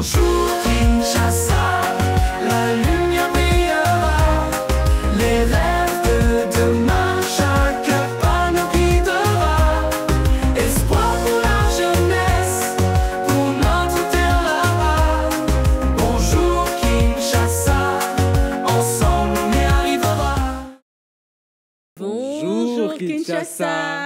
Bonjour Kinshasa, la lumière brillera, les rêves de demain, chaque pas nous guidera. Espoir pour la jeunesse, pour notre terre là-bas. Bonjour Kinshasa, ensemble on y arrivera. Bonjour Kinshasa.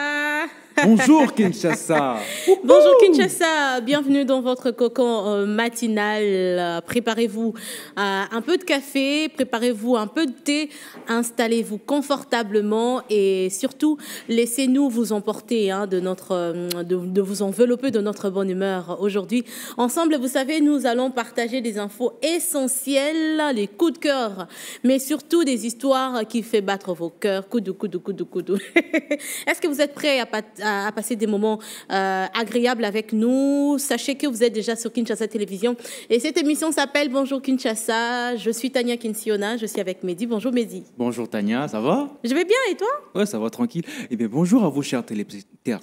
Bonjour Kinshasa. Bonjour Kinshasa, bienvenue dans votre cocon matinal. Préparez-vous un peu de café, préparez-vous un peu de thé, installez-vous confortablement et surtout laissez-nous vous emporter de vous envelopper de notre bonne humeur aujourd'hui. Ensemble, vous savez, nous allons partager des infos essentielles, les coups de cœur, mais surtout des histoires qui font battre vos cœurs. Koudou, koudou, koudou, koudou. Est-ce que vous êtes prêts à passer des moments agréables avec nous? Sachez que vous êtes déjà sur Kinshasa Télévision et cette émission s'appelle Bonjour Kinshasa. Je suis Tania Kinsiona, je suis avec Mehdi. Bonjour Mehdi. Bonjour Tania, ça va? Je vais bien et toi? Ouais, ça va tranquille. Eh bien, bonjour à vous, chers téléspectateurs.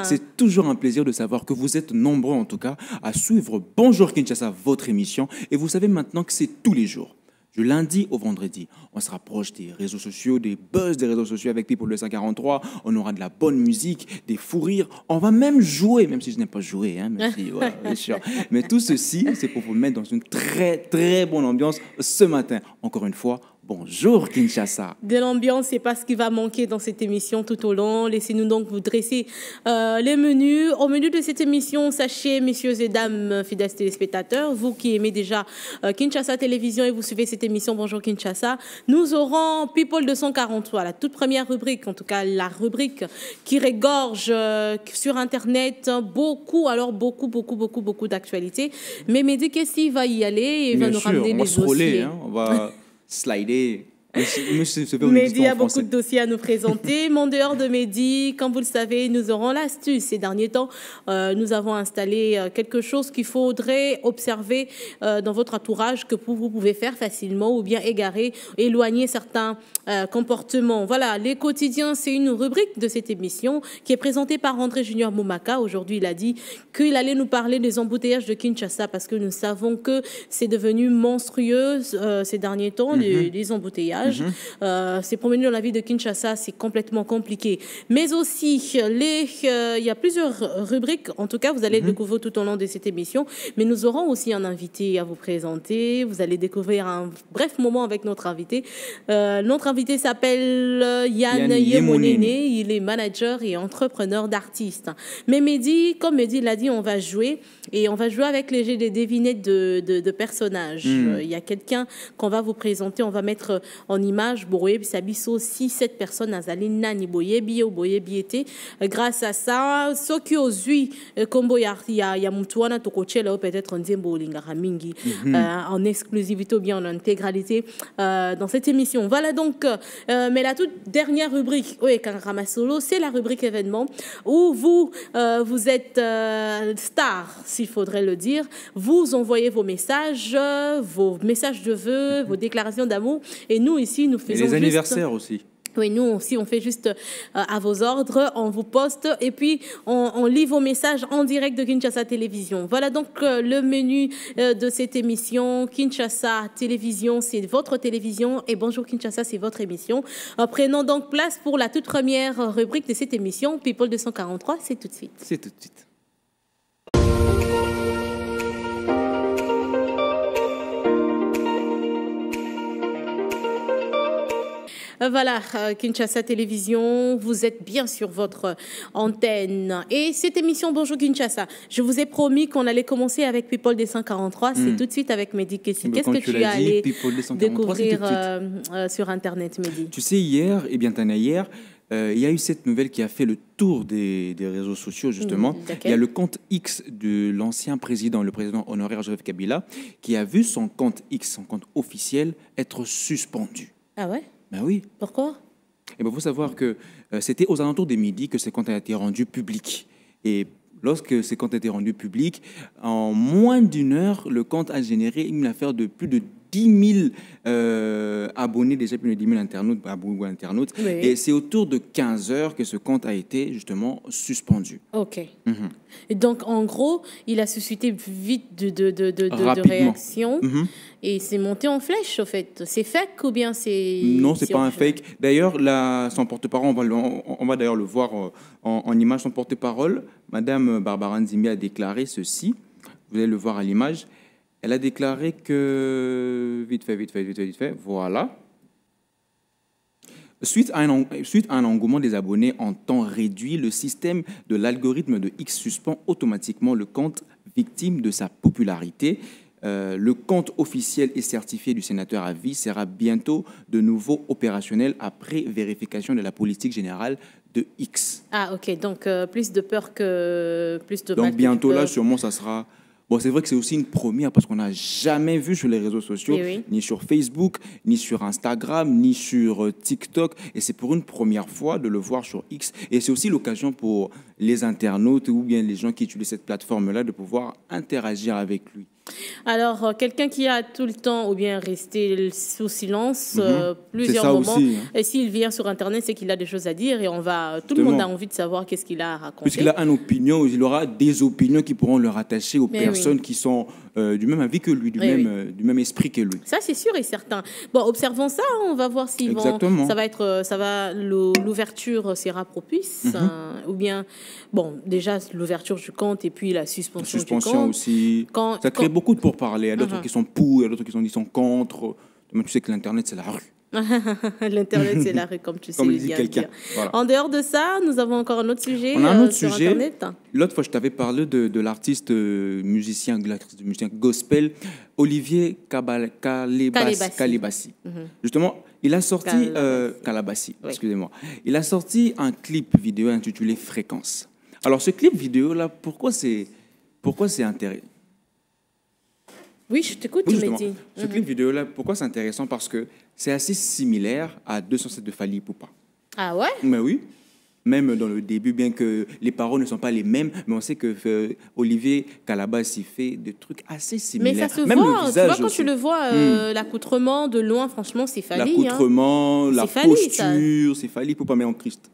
C'est toujours un plaisir de savoir que vous êtes nombreux, en tout cas, à suivre Bonjour Kinshasa, votre émission. Et vous savez maintenant que c'est tous les jours. Du lundi au vendredi, on se rapproche des réseaux sociaux, des buzz des réseaux sociaux avec People 243. On aura de la bonne musique, des fous rires. On va même jouer, même si je n'aime pas jouer, hein, merci, ouais, bien sûr. Mais tout ceci, c'est pour vous mettre dans une très, très bonne ambiance ce matin. Encore une fois, bonjour Kinshasa. De l'ambiance, c'est pas ce qui va manquer dans cette émission tout au long. Laissez-nous donc vous dresser les menus. Au menu de cette émission, sachez, messieurs et dames, fidèles téléspectateurs, vous qui aimez déjà Kinshasa Télévision et vous suivez cette émission Bonjour Kinshasa, nous aurons People 243, la toute première rubrique, en tout cas la rubrique qui régorge sur Internet beaucoup d'actualités. Mais Mehdi, qu'est-ce qu'il va y aller? Il va nous ramener des dossiers. On va slider. Mehdi a beaucoup de dossiers à nous présenter. Mon dehors de Mehdi, comme vous le savez, nous aurons l'astuce. Ces derniers temps, nous avons installé quelque chose qu'il faudrait observer dans votre entourage, que vous pouvez faire facilement ou bien éloigner certains comportements. Voilà, les quotidiens, c'est une rubrique de cette émission qui est présentée par André Junior Moumaka. Aujourd'hui, il a dit qu'il allait nous parler des embouteillages de Kinshasa parce que nous savons que c'est devenu monstrueux ces derniers temps, les embouteillages. C'est promener dans la ville de Kinshasa, c'est complètement compliqué. Mais aussi, il y a plusieurs rubriques, en tout cas, vous allez découvrir tout au long de cette émission. Mais nous aurons aussi un invité à vous présenter. Vous allez découvrir un bref moment avec notre invité. Notre invité s'appelle Yann Yemonene. Il est manager et entrepreneur d'artistes. Mais Mehdi, comme Mehdi l'a dit, on va jouer. Et on va jouer avec des devinettes de personnages. Il y a quelqu'un qu'on va vous présenter. On va mettre en image boye bisabiso 6-7 personnes azali nani boye biete. Grâce à ça, ceux qui osent kombo ya mutuana tokochela peut-être nzembo lingara mingi en exclusivité ou bien en intégralité dans cette émission. Voilà donc mais la toute dernière rubrique Kanramasolo, c'est la rubrique événement où vous êtes star, s'il faudrait le dire. Vous envoyez vos messages de vœux, vos déclarations d'amour et nous ici nous faisons les anniversaires aussi. Oui, nous aussi, on fait juste à vos ordres, on vous poste et puis on lit vos messages en direct de Kinshasa Télévision. Voilà donc le menu de cette émission. Kinshasa Télévision, c'est votre télévision et Bonjour Kinshasa, c'est votre émission. Prenons donc place pour la toute première rubrique de cette émission. People 243, c'est tout de suite. C'est tout de suite. Voilà, Kinshasa Télévision, vous êtes bien sur votre antenne. Et cette émission Bonjour Kinshasa, je vous ai promis qu'on allait commencer avec People 243. C'est tout de suite avec Mehdi Kessi. Qu'est-ce que tu as allé découvrir sur Internet, Mehdi? Tu sais, hier, il y a eu cette nouvelle qui a fait le tour des réseaux sociaux, justement. Il y a le compte X de l'ancien président, le président honoraire Joseph Kabila, qui a vu son compte X, son compte officiel, être suspendu. Ah ouais? Ben oui. Pourquoi? Il faut savoir que c'était aux alentours des midi que ce compte a été rendu public. Et lorsque ce compte a été rendu public, en moins d'une heure, le compte a généré une affaire de plus de 10 000 abonnés, déjà plus de 10 000 internautes, Oui. et c'est autour de 15 heures que ce compte a été justement suspendu. Ok. Et donc, en gros, il a suscité vite de Rapidement. réactions et c'est monté en flèche, au fait. C'est fake ou bien c'est... Non, c'est pas un original? fake. D'ailleurs, son porte-parole, on va d'ailleurs le voir en image, son porte-parole, Madame Barbara Nzimbi a déclaré ceci. Vous allez le voir à l'image. Elle a déclaré que... Vite fait, voilà. Suite à un engouement des abonnés en temps réduit, le système de l'algorithme de X suspend automatiquement le compte victime de sa popularité. Le compte officiel et certifié du sénateur à vie sera bientôt de nouveau opérationnel après vérification de la politique générale de X. Ah, ok. Donc, plus de peur que... Plus de mal Donc que bientôt de peur. là, sûrement, ça sera... Bon, c'est vrai que c'est aussi une première parce qu'on n'a jamais vu sur les réseaux sociaux, Oui. ni sur Facebook, ni sur Instagram, ni sur TikTok. Et c'est pour une première fois de le voir sur X. Et c'est aussi l'occasion pour les internautes ou bien les gens qui utilisent cette plateforme-là de pouvoir interagir avec lui. Alors, quelqu'un qui a tout le temps ou bien resté sous silence C'est plusieurs ça moments, aussi, et s'il vient sur Internet, c'est qu'il a des choses à dire et tout le Justement. monde a envie de savoir qu'est-ce qu'il a à raconter. Puisqu'il a une opinion, il aura des opinions qui pourront le rattacher aux Mais personnes qui sont du même avis que lui, du Mais même esprit que lui. Ça, c'est sûr et certain. Bon, observons ça, on va voir si Exactement. l'ouverture sera propice, ou bien, bon, déjà l'ouverture du compte et puis la suspension du compte. Aussi. Ça crée beaucoup de pourparlers. Il y a d'autres qui sont pour, il y a d'autres qui sont contre. Mais tu sais que l'Internet, c'est la rue. L'Internet, c'est la rue, comme tu sais Comme le dit bien quelqu'un. dire. Voilà. En dehors de ça, nous avons encore un autre sujet On a un autre sur sujet. Internet. L'autre fois, je t'avais parlé de l'artiste musicien gospel, Olivier Calabassi. Justement, il a sorti... Calabassi, Oui. excusez-moi. Il a sorti un clip vidéo intitulé Fréquence. Alors, ce clip vidéo-là, pourquoi c'est intéressant? Oui, je t'écoute, Oui, tu me justement. dis. Ce clip vidéo-là, pourquoi c'est intéressant? Parce que c'est assez similaire à 207 de Fally Ipupa. Ah ouais? Mais oui, même dans le début, bien que les paroles ne sont pas les mêmes, mais on sait que Olivier Calabassi fait des trucs assez Mais similaires. ça se même voit, le tu vois, visage quand aussi. tu le vois, l'accoutrement de loin, franchement, c'est Fally. L'accoutrement, la C'est Fally, posture, c'est Fally Ipupa, mais en Christ.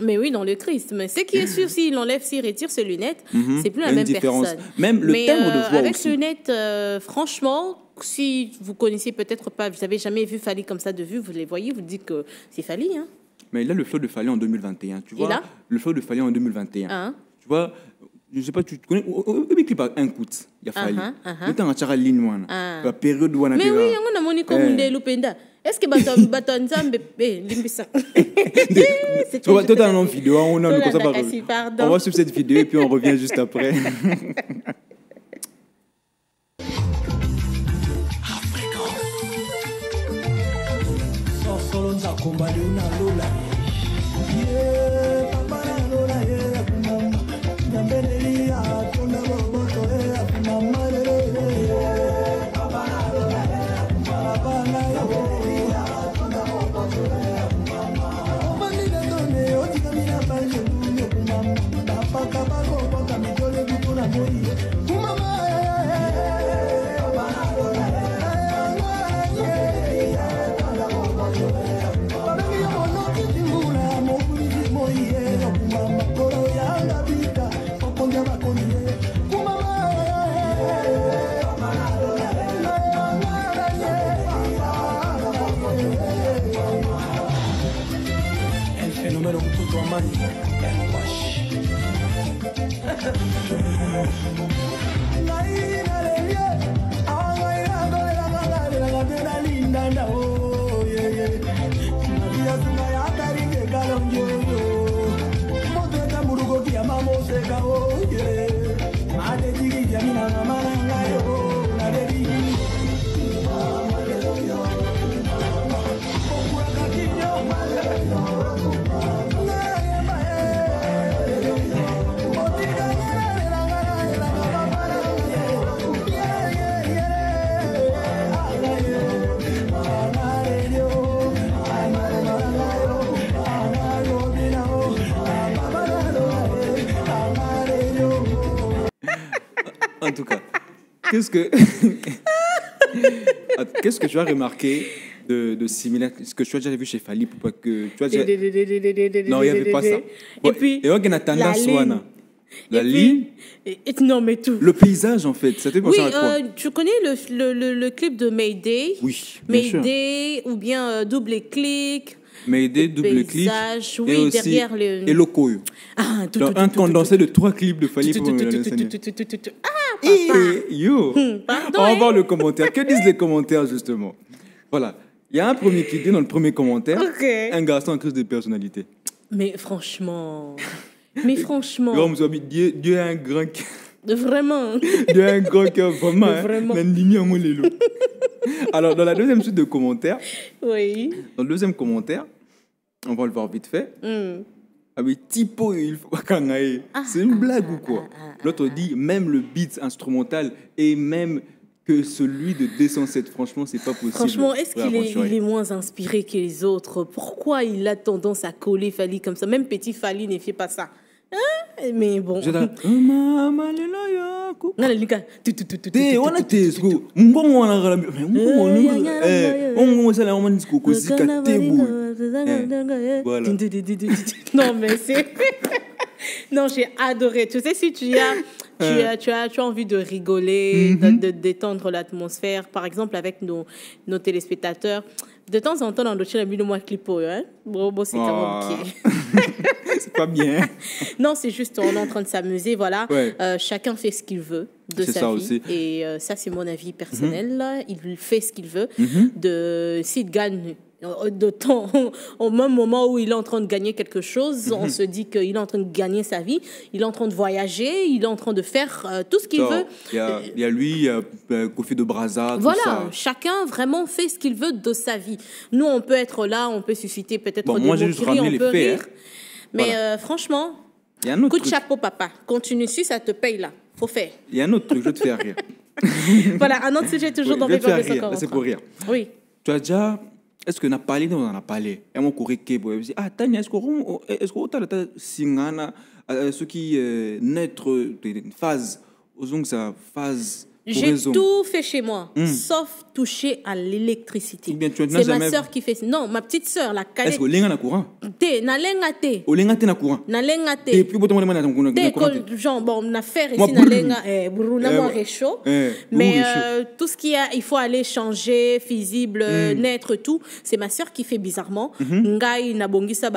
Mais oui, dans le Christ. Mais ce qui est sûr, s'il enlève, s'il retire ses lunettes, c'est plus Il y a la une même différence. personne. Même le Mais, timbre de voix avec aussi. lunettes, franchement, si vous connaissez peut-être pas, vous n'avez jamais vu Fally comme ça de vue, vous les voyez, vous dites que c'est Fally. Hein. Mais il a le flow de Fally en 2021. Tu vois, Il a le flow de Fally en 2021. Hein? Tu vois, je ne sais pas, tu connais, il clip un coup, il y a Fally. Le temps à ligne, la période où on a Mais oui, on a moni comme des lupenda. Est-ce que baton zambe limbisa? Toi, tu as une vidéo, on a comme ça. Pardon. On va suivre cette vidéo et puis on revient juste après. En tout cas, Qu'est-ce que tu as remarqué de similaire? Est-ce que tu as déjà vu chez Fally Ipupa que tu as déjà... Non, il n'y avait pas ça. Et puis, on a tendance la ligne. Non, mais tout. Le paysage, en fait. Ça te fait penser à quoi? Tu connais le clip de Mayday? Oui, bien sûr. Mayday ou bien Double Clic. Mayday, Double Clic. Oui, et aussi, derrière le... Et Loco. Un condensé de 3 clips de Fally Ipupa. Ah, papa. Yo. Pardon, On va voir le commentaire. Que disent les commentaires, justement? Voilà. Il y a un premier qui dit dans le premier commentaire, un garçon en crise de personnalité. Mais franchement... Mais franchement... Dieu a un grand cœur. Vraiment. Dieu a un grand cœur, vraiment. Vraiment. Alors, dans la deuxième suite de commentaires, oui. Dans le deuxième commentaire, on va le voir vite fait. Avec Tipo, il faut c'est une blague ou quoi? L'autre dit, même le beat instrumental et même... que celui de 207, franchement, c'est pas possible. Franchement, est-ce qu'il est moins inspiré que les autres? Pourquoi il a tendance à coller Fally comme ça? Même Petit Fally ne fait pas ça. Hein? Mais bon. Je non, mais c'est... Non, j'ai adoré. Tu sais, si tu as envie de rigoler, de détendre l'atmosphère, par exemple avec nos téléspectateurs, de temps en temps, dans le chien, le moi clipo, hein? Bon, c'est quand même c'est pas bien. Non, c'est juste, on est en train de s'amuser, voilà. Ouais. Chacun fait ce qu'il veut de sa vie. Aussi. Et ça, c'est mon avis personnel. Là. Il fait ce qu'il veut. S'il gagne... de temps, au même moment où il est en train de gagner quelque chose, on se dit qu'il est en train de gagner sa vie, il est en train de voyager, il est en train de faire tout ce qu'il veut. Il y a lui, il y a Kofi de Brazza, tout voilà, ça. Chacun vraiment fait ce qu'il veut de sa vie. Nous, on peut être là, on peut susciter peut-être des moqueries, on peut rire. Mais voilà. Franchement, coup de chapeau, papa. Continue, si ça te paye là, faut faire. Il y a un autre truc, je vais te faire rire. Voilà, un autre sujet toujours dans Bébé Encore. C'est pour rire. Oui. Tu as déjà... Est-ce qu'on a parlé? On en a parlé. Et mon courrier qui est ah, Tania, est-ce qu'on a singana ce qui naître une phase, osons ça phase. J'ai tout fait chez moi, sauf toucher à l'électricité. C'est ma sœur qui fait ça. Non, ma petite sœur, la cadette. Est-ce que lenga na courant? Té, na lenga té. O lenga té na courant. Na lenga té. Et puis bon genre bon, na faire ici na lenga bruna moi réchaud. Mais tout ce qu'il y a, il faut aller changer, fusible, naître tout. C'est ma sœur qui fait bizarrement. Ngai na bongisa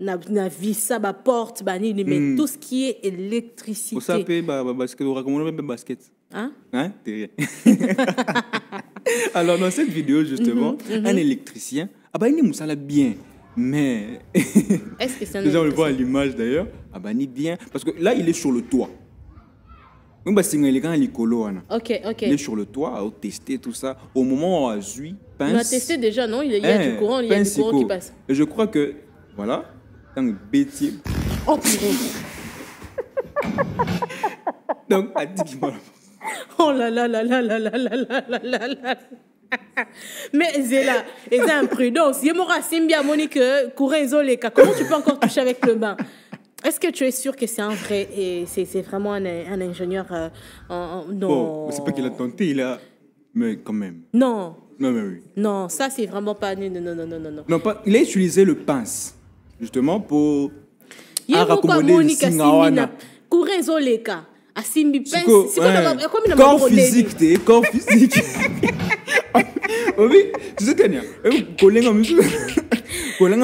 na visa ba porte mais tout ce qui est électricité. Vous savez basket on raconte basket. Hein? T'es Alors dans cette vidéo justement, un électricien il musala bien. Mais est-ce que c'est un déjà on le voit à l'image d'ailleurs, il bien parce que là il est sur le toit. Donc il est sur le toit, à tester tout ça. Au moment où on a joué, on a testé déjà, non? Il y a du courant, qui passe. Et je crois que voilà. Dans le bêtier. Oh purée. Donc, a dit qu'il m'a... Oh là là là là là là là là là là là. Mais c'est là, c'est imprudence. Yemora Simbia Monique, Kourezoleka. Comment tu peux encore toucher avec le bain? Est-ce que tu es sûr que c'est un vrai et c'est vraiment un ingénieur non. Bon, c'est pas qu'il a tenté, il a... Mais quand même. Non. Non, mais oui. Non, ça c'est vraiment pas... Non. Non, pas... Il a utilisé le pince. Justement pour raccommoder Singawana. Kourezoleka. Asimbi pince. Corps physique, corps physique. Oui, tu sais Tania. Kolenga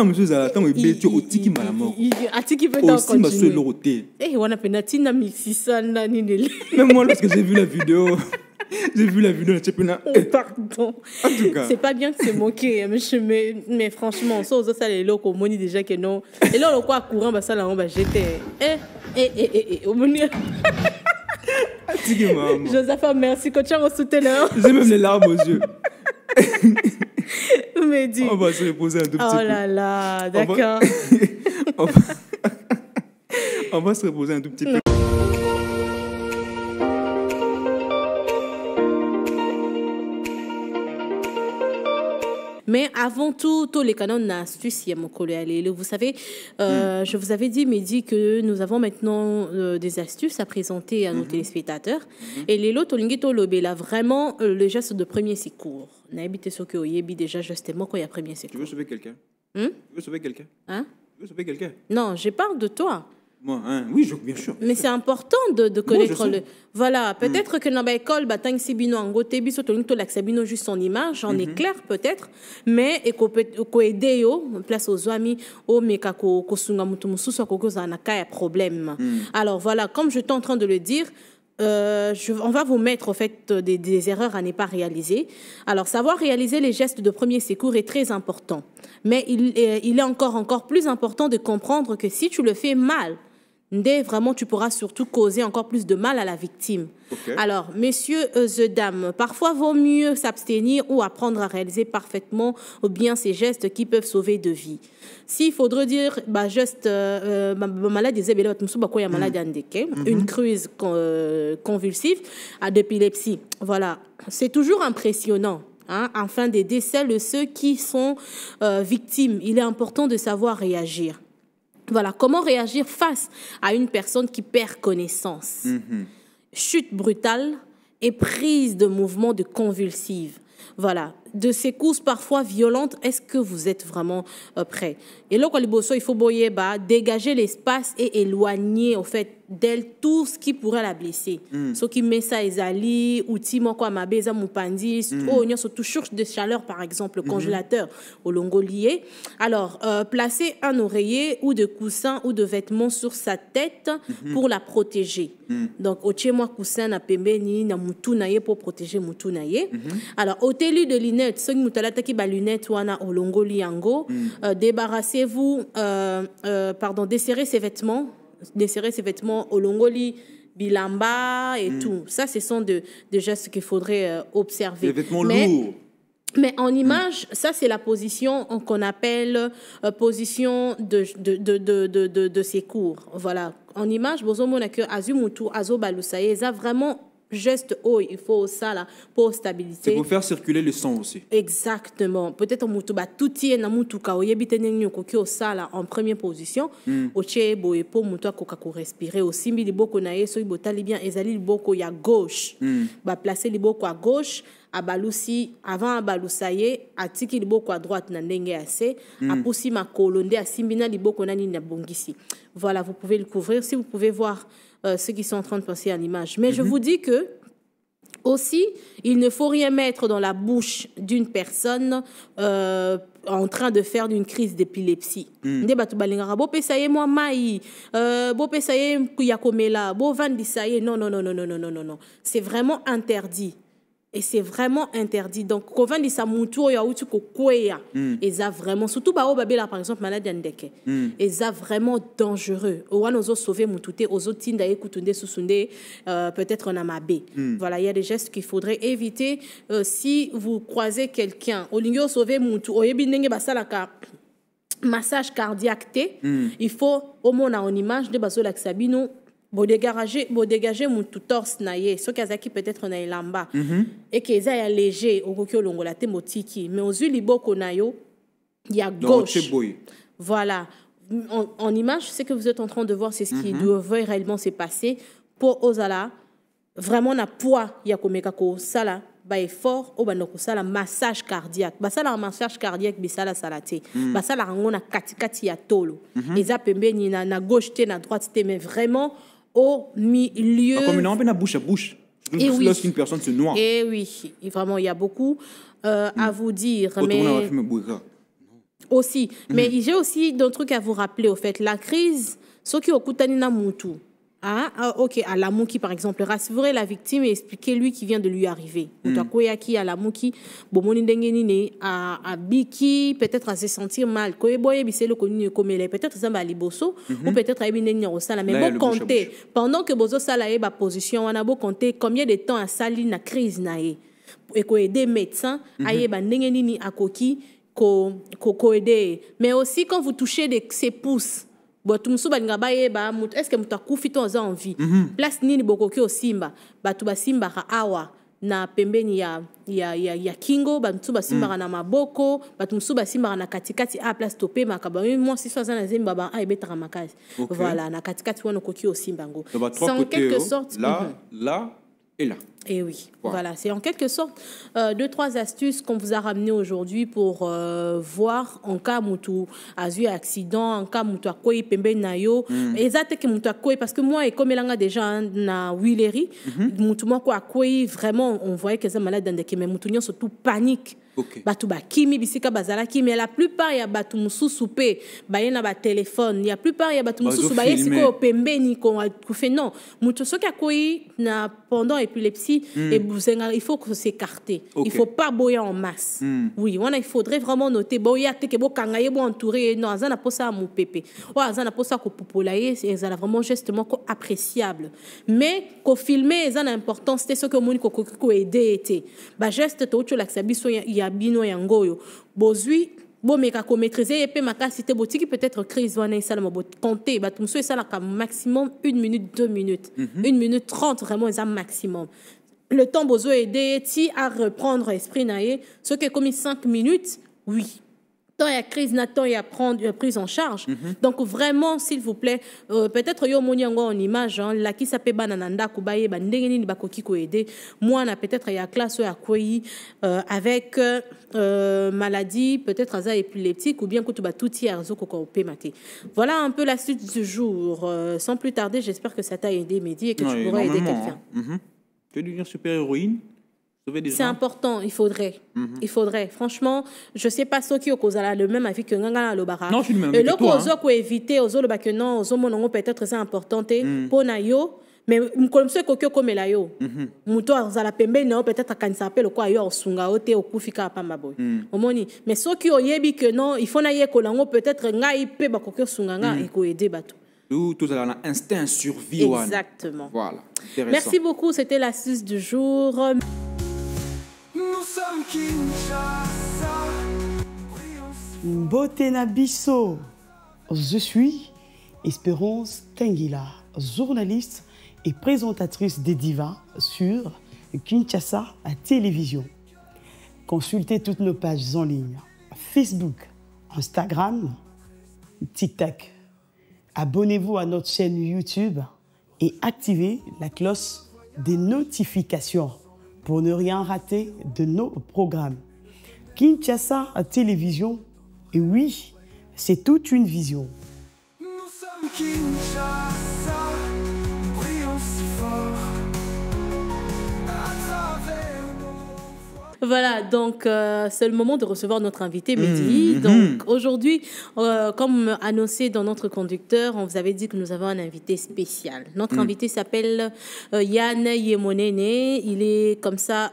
monsieur zala tango ebeti otiki malamo. Atiki peut encore continuer. Aussi ma seule roté. On a peine na 1600 na nini. Même moi parce que j'ai vu la vidéo. Pardon. En tout cas. C'est pas bien que c'est moqué, mais franchement, ça les locaux, on dit déjà que non. Et là, on quoi courant, ça là, on va jeter. Joseph, merci. Quand tu as reçu l'heure. J'ai même les larmes aux yeux. Mais dis. On va se reposer un tout petit peu. Oh là là, d'accord. On va se reposer un tout petit peu. Mais avant tout, tous les canons d'astuces, vous savez, je vous avais dit, Mehdi, que nous avons maintenant des astuces à présenter à nos téléspectateurs. Et les lots, là, vraiment, le geste de premier secours. N'habitez sur que déjà, justement, quand il y a premier secours. Tu veux sauver quelqu'un? Tu veux sauver quelqu'un? Hein? Tu veux sauver quelqu'un? Non, je parle de toi. Moi, hein? Oui, bien sûr. Mais c'est important de connaître le. Voilà, peut-être que dans l'école, batang sibino en gote biso to to l'axabino juste son image, en éclair peut-être, mais ko aider yo place aux amis au meka ko sunga mutu mususu ko za na kaya problème. Alors voilà, comme je suis en train de le dire, on va vous mettre en fait des erreurs à ne pas réaliser. Alors, savoir réaliser les gestes de premier secours est très important. Mais il est encore plus important de comprendre que si tu le fais mal, vraiment, tu pourras surtout causer encore plus de mal à la victime. Okay. Alors, messieurs et dames, parfois vaut mieux s'abstenir ou apprendre à réaliser parfaitement ou bien ces gestes qui peuvent sauver de vie. S'il faudrait dire, une crise convulsive d'épilepsie, voilà, c'est toujours impressionnant. Afin d'aider celles et ceux qui sont victimes, il est important de savoir réagir. Voilà, comment réagir face à une personne qui perd connaissance. Chute brutale et prise de mouvements de convulsive. Voilà, de secousses parfois violentes, est-ce que vous êtes vraiment prêts? Et là, il faut dégager l'espace et éloigner en fait d'elle tout ce qui pourrait la blesser. Ce qui met ça ezali, outils quoi ma beza mupandi, on y surtout source de chaleur par exemple, le congélateur au longo lié. Alors, placer un oreiller ou de coussin ou de vêtements sur sa tête pour la protéger. Donc, au moi coussin na pembeni na mutu naye pour protéger mutu naye. Alors, ôtez-lui de lunettes, ceux qui mutalata ki ba lunettes wana au longo liango, débarrassez-vous desserrez ses vêtements au longoli bilamba et tout. Ça, ce sont des gestes qu'il faudrait observer. Les vêtements lourds. Mais en image, ça c'est la position qu'on appelle position de secours. Voilà. En image, bozomona que azumutu azobalusaye, ça vraiment geste haut, il faut ça là pour stabilité. C'est pour faire circuler le sang aussi. Exactement. Peut-être mutu ba touti na mutu ka oyebite nenyo kokio ça là en première position. Oche boye pour mutu ko respirer aussi mbi liboko na yeso ibotali bien ezali liboko ya gauche. Ba placer liboko à gauche. Abalusi avant abalusaye atiki liboko à droite na ndenge assez apusi makolonde asimbina liboko nani na bongisi. Voilà, vous pouvez le couvrir si vous pouvez voir ceux qui sont en train de passer à l'image. Mais je vous dis que aussi, il ne faut rien mettre dans la bouche d'une personne en train de faire d'une crise d'épilepsie. Non. C'est vraiment interdit. Et c'est vraiment interdit. Donc, quand on dit ça, et ça vraiment, surtout par exemple, maladie andeke, et ça vraiment dangereux. On a sauvé mutute, aux autres tinda écoutunde susunde, peut-être en amabé. Voilà, il y a des gestes qu'il faudrait éviter si vous croisez quelqu'un. Au lieu de sauver mutu, au yebinenge basalaka massage cardiaque, il faut au moins en image de basolak sabino. Bo dégager mon tout torse naie ce kazaki peut-être na lamba et que ça est léger au kokyo longola te motiki mais aux yeux liboko nayo il y a gauche. Voilà, en image ce que vous êtes en train de voir c'est ce qui devrait réellement se passer pour Ozala vraiment na poids ya komeka ko sala ba effort au banoko sala massage cardiaque ba sala massage cardiaque bisala salate ba sala ngona katikati ya tolo eza pembeni na gauche te na droite te mais vraiment au milieu. Comme une ambiance bouche à bouche. Lorsqu'une personne se noie. Et oui, vraiment, il y a beaucoup à vous dire. Mais aussi, mais j'ai aussi d'autres trucs à vous rappeler. Au fait, la crise, ce qui est au Kutanina Moutou. Ok, à la Mouki par exemple, rassurer la victime et expliquer lui qui vient de lui arriver. À la Mouki, à Biki, peut-être à se sentir mal. Peut-être ça va liboso ou peut-être à mais bon compter. Pendant que Bozo Salaye ba position, on a beau compter combien de temps a sali na crise nae. Et ko aider médecins, aye ba ndengenini akoki ko aider. Mais aussi quand vous touchez ses pouces. Est-ce que tu as envie? Place nini bokoki o simba, batu ba simba ka awa. na pembeni ya kingo bantu basimbaka na maboko batu musu basimbaka na katikati a place topé makaba moi si soza na zemba ba a ebetaka makasi voilà na katikati wana koki osimbango c'est en quelque sorte là et là. Et oui, voilà, c'est en quelque sorte 2-3 astuces qu'on vous a ramenées aujourd'hui pour voir en cas où azu accident, en cas où akoi pembe na yo, exact que mutu akoi parce que moi et comme elanga déjà na Willery, mutu moko akoi vraiment on voyait que ça malade dans des mais mutu nyo surtout panique. Okay. Batu ba kimi bisika bazalaki mais la plupart ya batu mususu pe bayena ba téléphone ya plupart ya batu mususu bayesiko pembeni ko fait non mutu soki akoi na pendant épilepsie et il faut que s'écarter il faut pas boyer en masse oui il faudrait vraiment noter boya te ke bo kangaye bo entouré non azana posa mu pépé ou azana posa ko popolaye c'est vraiment gestement ko appréciable mais ko filmer azana importance c'est ce que moni ko aider été ba geste to l'axabiso ya bino yangoyo bozui bo meka ko maîtriser et pe makasi te botiki peut-être crise wana ça mo compter ba tumso ça la maximum 1 minute 2 minutes 1 minute 30 vraiment ça maximum le temps bozo aider ti à reprendre esprit naé ce qui est comme 5 minutes oui tant il y a crise n'attend il y a prendre prise en charge donc vraiment s'il vous plaît peut-être yo moni yango en image la qui s'appelle banananda kubaye bandenge ni bakoki ko aider moi na peut-être il y a classe à quoi avec maladie peut-être aza épileptique ou bien que tu vas tout tiers zo ko pe maté voilà un peu la suite du jour sans plus tarder j'espère que ça t'a aidé Mehdi et que tu pourras aider quelqu'un tu veux devenir super héroïne. C'est important, il faudrait. Il faudrait. Franchement, je sais pas ce qui est le même avis que Nganga Lobara. Non, je suis le même avis que toi. Et là, éviter, que non, monongo peut-être c'est important pour nayo, mais comme ça que comme la yo. Muto za pembe non peut-être quand ça appelle quoi yo sunga ote okufika pa maboy. Omoni, mais ce qui oyebi que non, il faut naye ko lango peut-être ngai pe ba ko sunga nga et ko aider bato. Tout à l'instinct survie. Exactement. Voilà. Merci beaucoup, c'était l'astuce du jour. Nous sommes Kinshasa. Mbotena Bisso. Je suis Espérance Tengila, journaliste et présentatrice des divas sur Kinshasa à télévision. Consultez toutes nos pages en ligne, Facebook, Instagram, TikTok. Abonnez-vous à notre chaîne YouTube et activez la cloche des notifications pour ne rien rater de nos programmes. Kinshasa à télévision, et oui, c'est toute une vision. Nous sommes Kinshasa, brillons si fort à travers nos... Voilà, donc c'est le moment de recevoir notre invité Mehdi. Donc aujourd'hui, comme annoncé dans notre conducteur, on vous avait dit que nous avons un invité spécial. Notre invité s'appelle Yann Yemonene. Il est comme ça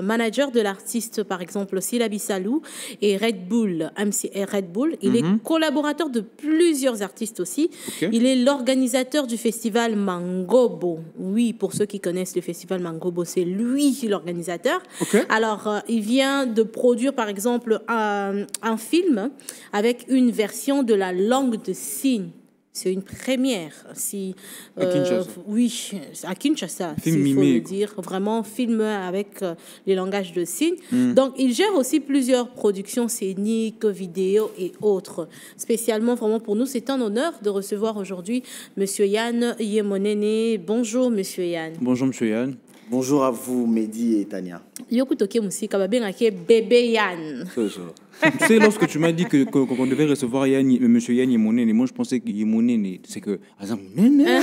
manager de l'artiste, par exemple Syllabi Salou et Red Bull, MC Red Bull. Il est collaborateur de plusieurs artistes aussi. Il est l'organisateur du festival Mangobo. Oui, pour ceux qui connaissent le festival Mangobo, c'est lui l'organisateur. Alors il vient de produire par exemple un film avec une version de la langue de signes. C'est une première. Si, à Kinshasa. Oui, à Kinshasa, film il faut le dire. Vraiment, film avec les langages de signes. Donc, il gère aussi plusieurs productions scéniques, vidéos et autres. Spécialement, vraiment, pour nous, c'est un honneur de recevoir aujourd'hui Monsieur Yann Yemonene. Bonjour, Monsieur Yann. Bonjour, Monsieur Yann. Bonjour à vous, Mehdi et Tania. Yokutoke Musika, bébé Yann. Tu sais, lorsque tu m'as dit qu'on devait recevoir Monsieur Yann Yemonene, moi je pensais que Yemonene, c'est que Azamounene.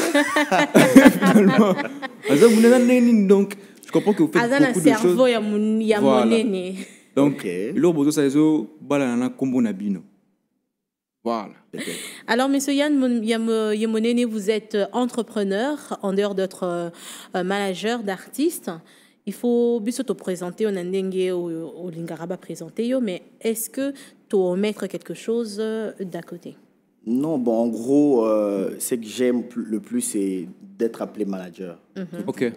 Finalement, Azamounene, donc je comprends que vous faites beaucoup de choses. Voilà. Donc, l'autre, ça c'est Balanana Kombo Nabino. Voilà. Alors, Monsieur Yann Yemonene, vous êtes entrepreneur en dehors d'être manager d'artistes. Il faut bien te présenter, on a ndenge au Lingaraba présenté, mais est-ce que tu vas mettre quelque chose d'à côté? Non, bon, en gros, ce que j'aime le plus, c'est d'être appelé manager. Ok.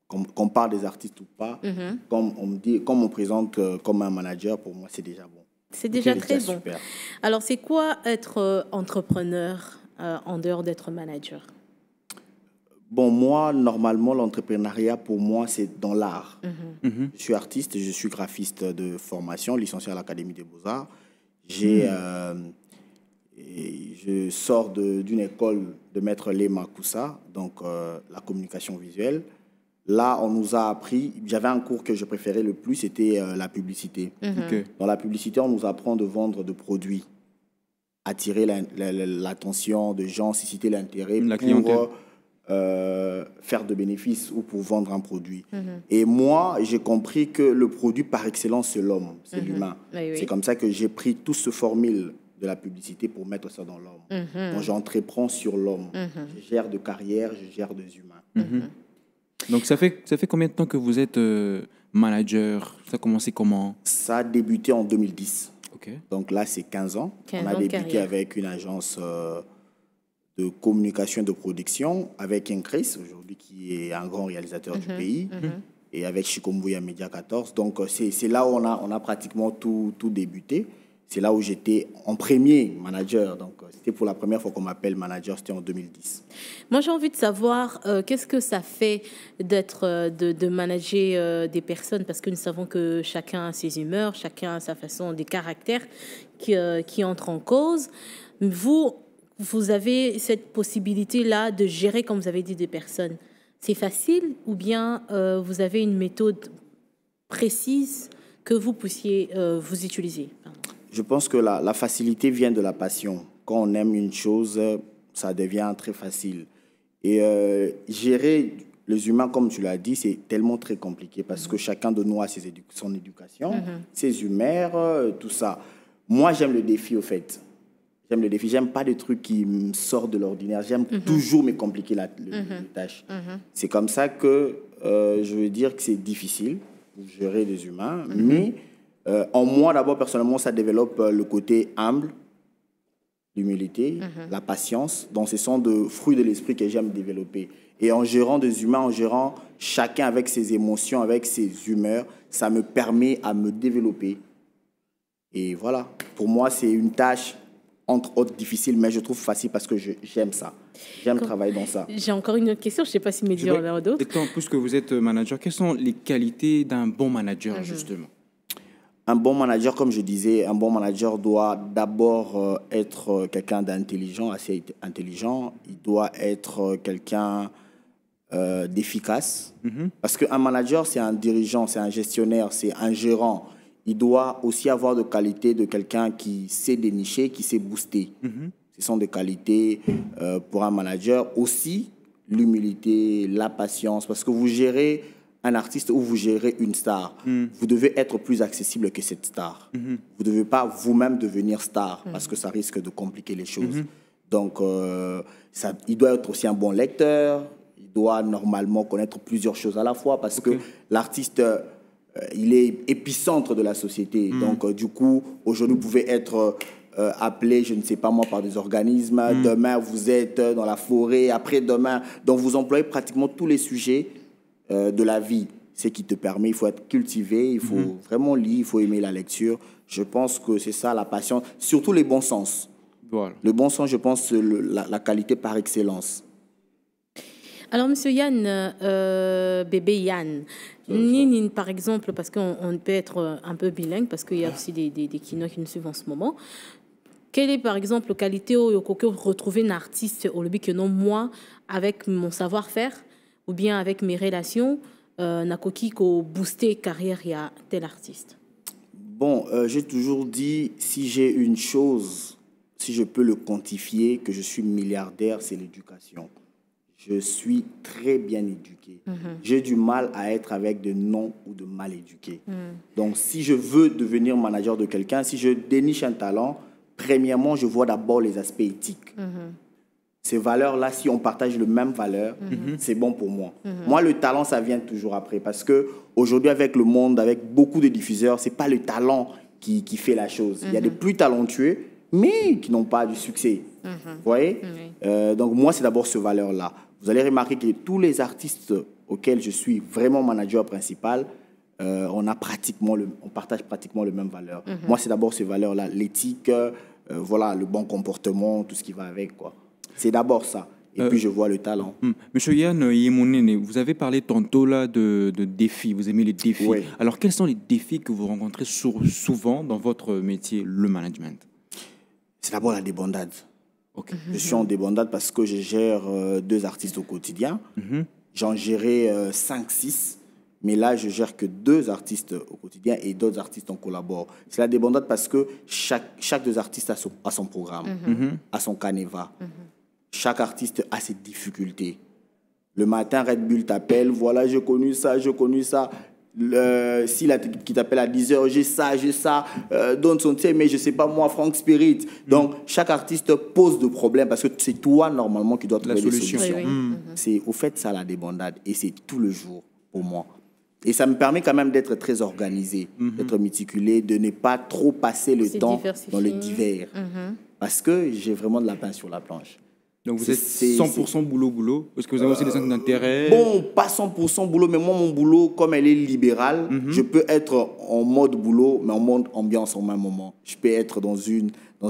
Qu'on parle des artistes ou pas, comme on me présente comme un manager, pour moi, c'est déjà bon. C'est déjà très bon. Super. Alors, c'est quoi être entrepreneur en dehors d'être manager? Bon, moi, normalement, l'entrepreneuriat, pour moi, c'est dans l'art. Je suis artiste, je suis graphiste de formation, licencié à l'Académie des Beaux-Arts. Je sors d'une école de Maître Lema Koussa, donc la communication visuelle. Là, on nous a appris, j'avais un cours que je préférais le plus, c'était la publicité. Dans la publicité, on nous apprend de vendre de produits, attirer l'attention de gens, susciter l'intérêt pour faire de bénéfices ou pour vendre un produit. Et moi, j'ai compris que le produit par excellence, c'est l'homme, c'est l'humain. Oui. C'est comme ça que j'ai pris toute cette formule de la publicité pour mettre ça dans l'homme. Donc, j'entreprends sur l'homme. Je gère de carrière, je gère des humains. Donc, ça fait combien de temps que vous êtes manager? Ça a commencé comment? Ça a débuté en 2010. Okay. Donc là, c'est 15 ans. On a débuté avec une agence de communication et de production, avec Incris, aujourd'hui, qui est un grand réalisateur du pays, et avec Chikombuya Media 14. Donc, c'est là où on a pratiquement tout débuté. C'est là où j'étais en premier manager. Donc, c'était pour la première fois qu'on m'appelle manager, c'était en 2010. Moi, j'ai envie de savoir qu'est-ce que ça fait de manager des personnes, parce que nous savons que chacun a ses humeurs, chacun a sa façon, des caractères qui entrent en cause. Vous avez cette possibilité-là de gérer, comme vous avez dit, des personnes. C'est facile ou bien vous avez une méthode précise que vous puissiez vous utiliser? Je pense que la facilité vient de la passion. Quand on aime une chose, ça devient très facile. Et gérer les humains, comme tu l'as dit, c'est tellement très compliqué parce que chacun de nous a son éducation, ses humeurs, tout ça. Moi, j'aime le défi, au fait. J'aime le défi. J'aime pas des trucs qui me sortent de l'ordinaire. J'aime toujours me compliquer les tâches. C'est comme ça que je veux dire que c'est difficile pour gérer les humains, mais en moi, d'abord, personnellement, ça développe le côté humble, l'humilité, la patience. Donc, ce sont des fruits de l'esprit que j'aime développer. Et en gérant des humains, en gérant chacun avec ses émotions, avec ses humeurs, ça me permet à me développer. Et voilà, pour moi, c'est une tâche, entre autres, difficile, mais je trouve facile parce que j'aime ça. J'aime travailler dans ça. J'ai encore une autre question, je ne sais pas si Mehdi en a d'autres. Puisque vous êtes manager, quelles sont les qualités d'un bon manager, justement? Un bon manager, comme je disais, un bon manager doit d'abord être quelqu'un d'intelligent, assez intelligent. Il doit être quelqu'un d'efficace. Parce qu'un manager, c'est un dirigeant, c'est un gestionnaire, c'est un gérant. Il doit aussi avoir des qualités de quelqu'un qui sait dénicher, qui sait booster. Ce sont des qualités pour un manager. Aussi, l'humilité, la patience, parce que vous gérez un artiste ou vous gérez une star, vous devez être plus accessible que cette star. Vous ne devez pas vous-même devenir star parce que ça risque de compliquer les choses. Donc, il doit être aussi un bon lecteur, il doit normalement connaître plusieurs choses à la fois parce que l'artiste, il est épicentre de la société. Donc, du coup, aujourd'hui, vous pouvez être appelé, je ne sais pas moi, par des organismes. Demain, vous êtes dans la forêt. Après-demain, donc vous employez pratiquement tous les sujets de la vie, ce qui te permet, il faut être cultivé, il faut vraiment lire, il faut aimer la lecture. Je pense que c'est ça, la passion, surtout les bons sens. Voilà. Le bon sens, je pense, c'est la qualité par excellence. Alors, monsieur Yann, bébé Yann, Nini, par exemple, parce qu'on peut être un peu bilingue, parce qu'il y a aussi des kinois qui nous suivent en ce moment. Quelle est, par exemple, la qualité où vous retrouvez un artiste au lobby que non, moi, avec mon savoir-faire, ou bien avec mes relations, Nakoki ko booster carrière il y a tel artiste? Bon, j'ai toujours dit, si j'ai une chose, si je peux le quantifier, que je suis milliardaire, c'est l'éducation. Je suis très bien éduqué. J'ai du mal à être avec de non ou de mal éduqués. Donc, si je veux devenir manager de quelqu'un, si je déniche un talent, premièrement, je vois d'abord les aspects éthiques. Ces valeurs-là, si on partage les mêmes valeurs, c'est bon pour moi. Moi, le talent, ça vient toujours après. Parce qu'aujourd'hui, avec le monde, avec beaucoup de diffuseurs, ce n'est pas le talent qui fait la chose. Il y a des plus talentueux, mais qui n'ont pas du succès. Vous voyez? Donc, moi, c'est d'abord ces valeurs-là. Vous allez remarquer que tous les artistes auxquels je suis vraiment manager principal, on partage pratiquement les mêmes valeurs. Moi, c'est d'abord ces valeurs-là. L'éthique, voilà, le bon comportement, tout ce qui va avec, quoi. C'est d'abord ça. Et puis, je vois le talent. Monsieur Yann Yemonene, vous avez parlé tantôt là de défis. Vous aimez les défis. Oui. Alors, quels sont les défis que vous rencontrez souvent dans votre métier, le management? C'est d'abord la débandade. Ok. Je suis en débandade parce que je gère 2 artistes au quotidien. J'en gérais 5, 6. Mais là, je gère que 2 artistes au quotidien et d'autres artistes en collaborent. C'est la débandade parce que chaque 2 artistes a son programme, a son canevas. Chaque artiste a ses difficultés. Le matin, Red Bull t'appelle, voilà, j'ai connu ça. Si la qui t'appelle à 10h, j'ai ça, donne son thème, mais je sais pas moi, Frank Spirit. Donc, chaque artiste pose de problèmes parce que c'est toi, normalement, qui dois trouver les solutions. C'est au fait ça, la débandade. Et c'est tout le jour pour moi. Et ça me permet quand même d'être très organisé, d'être méticulé, de ne pas trop passer le temps dans le divers. Parce que j'ai vraiment de la pain sur la planche. Donc vous êtes 100% boulot. Est-ce que vous avez aussi des centres d'intérêt? Bon, pas 100% boulot, mais moi, mon boulot, comme elle est libérale, je peux être en mode boulot, mais en mode ambiance en même moment. Je peux être dans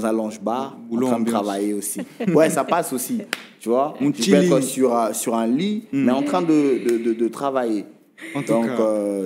un lounge-bar, en train de travailler aussi. Ouais, ça passe aussi, tu vois. Je peux être sur un lit, mais en train de travailler. Donc,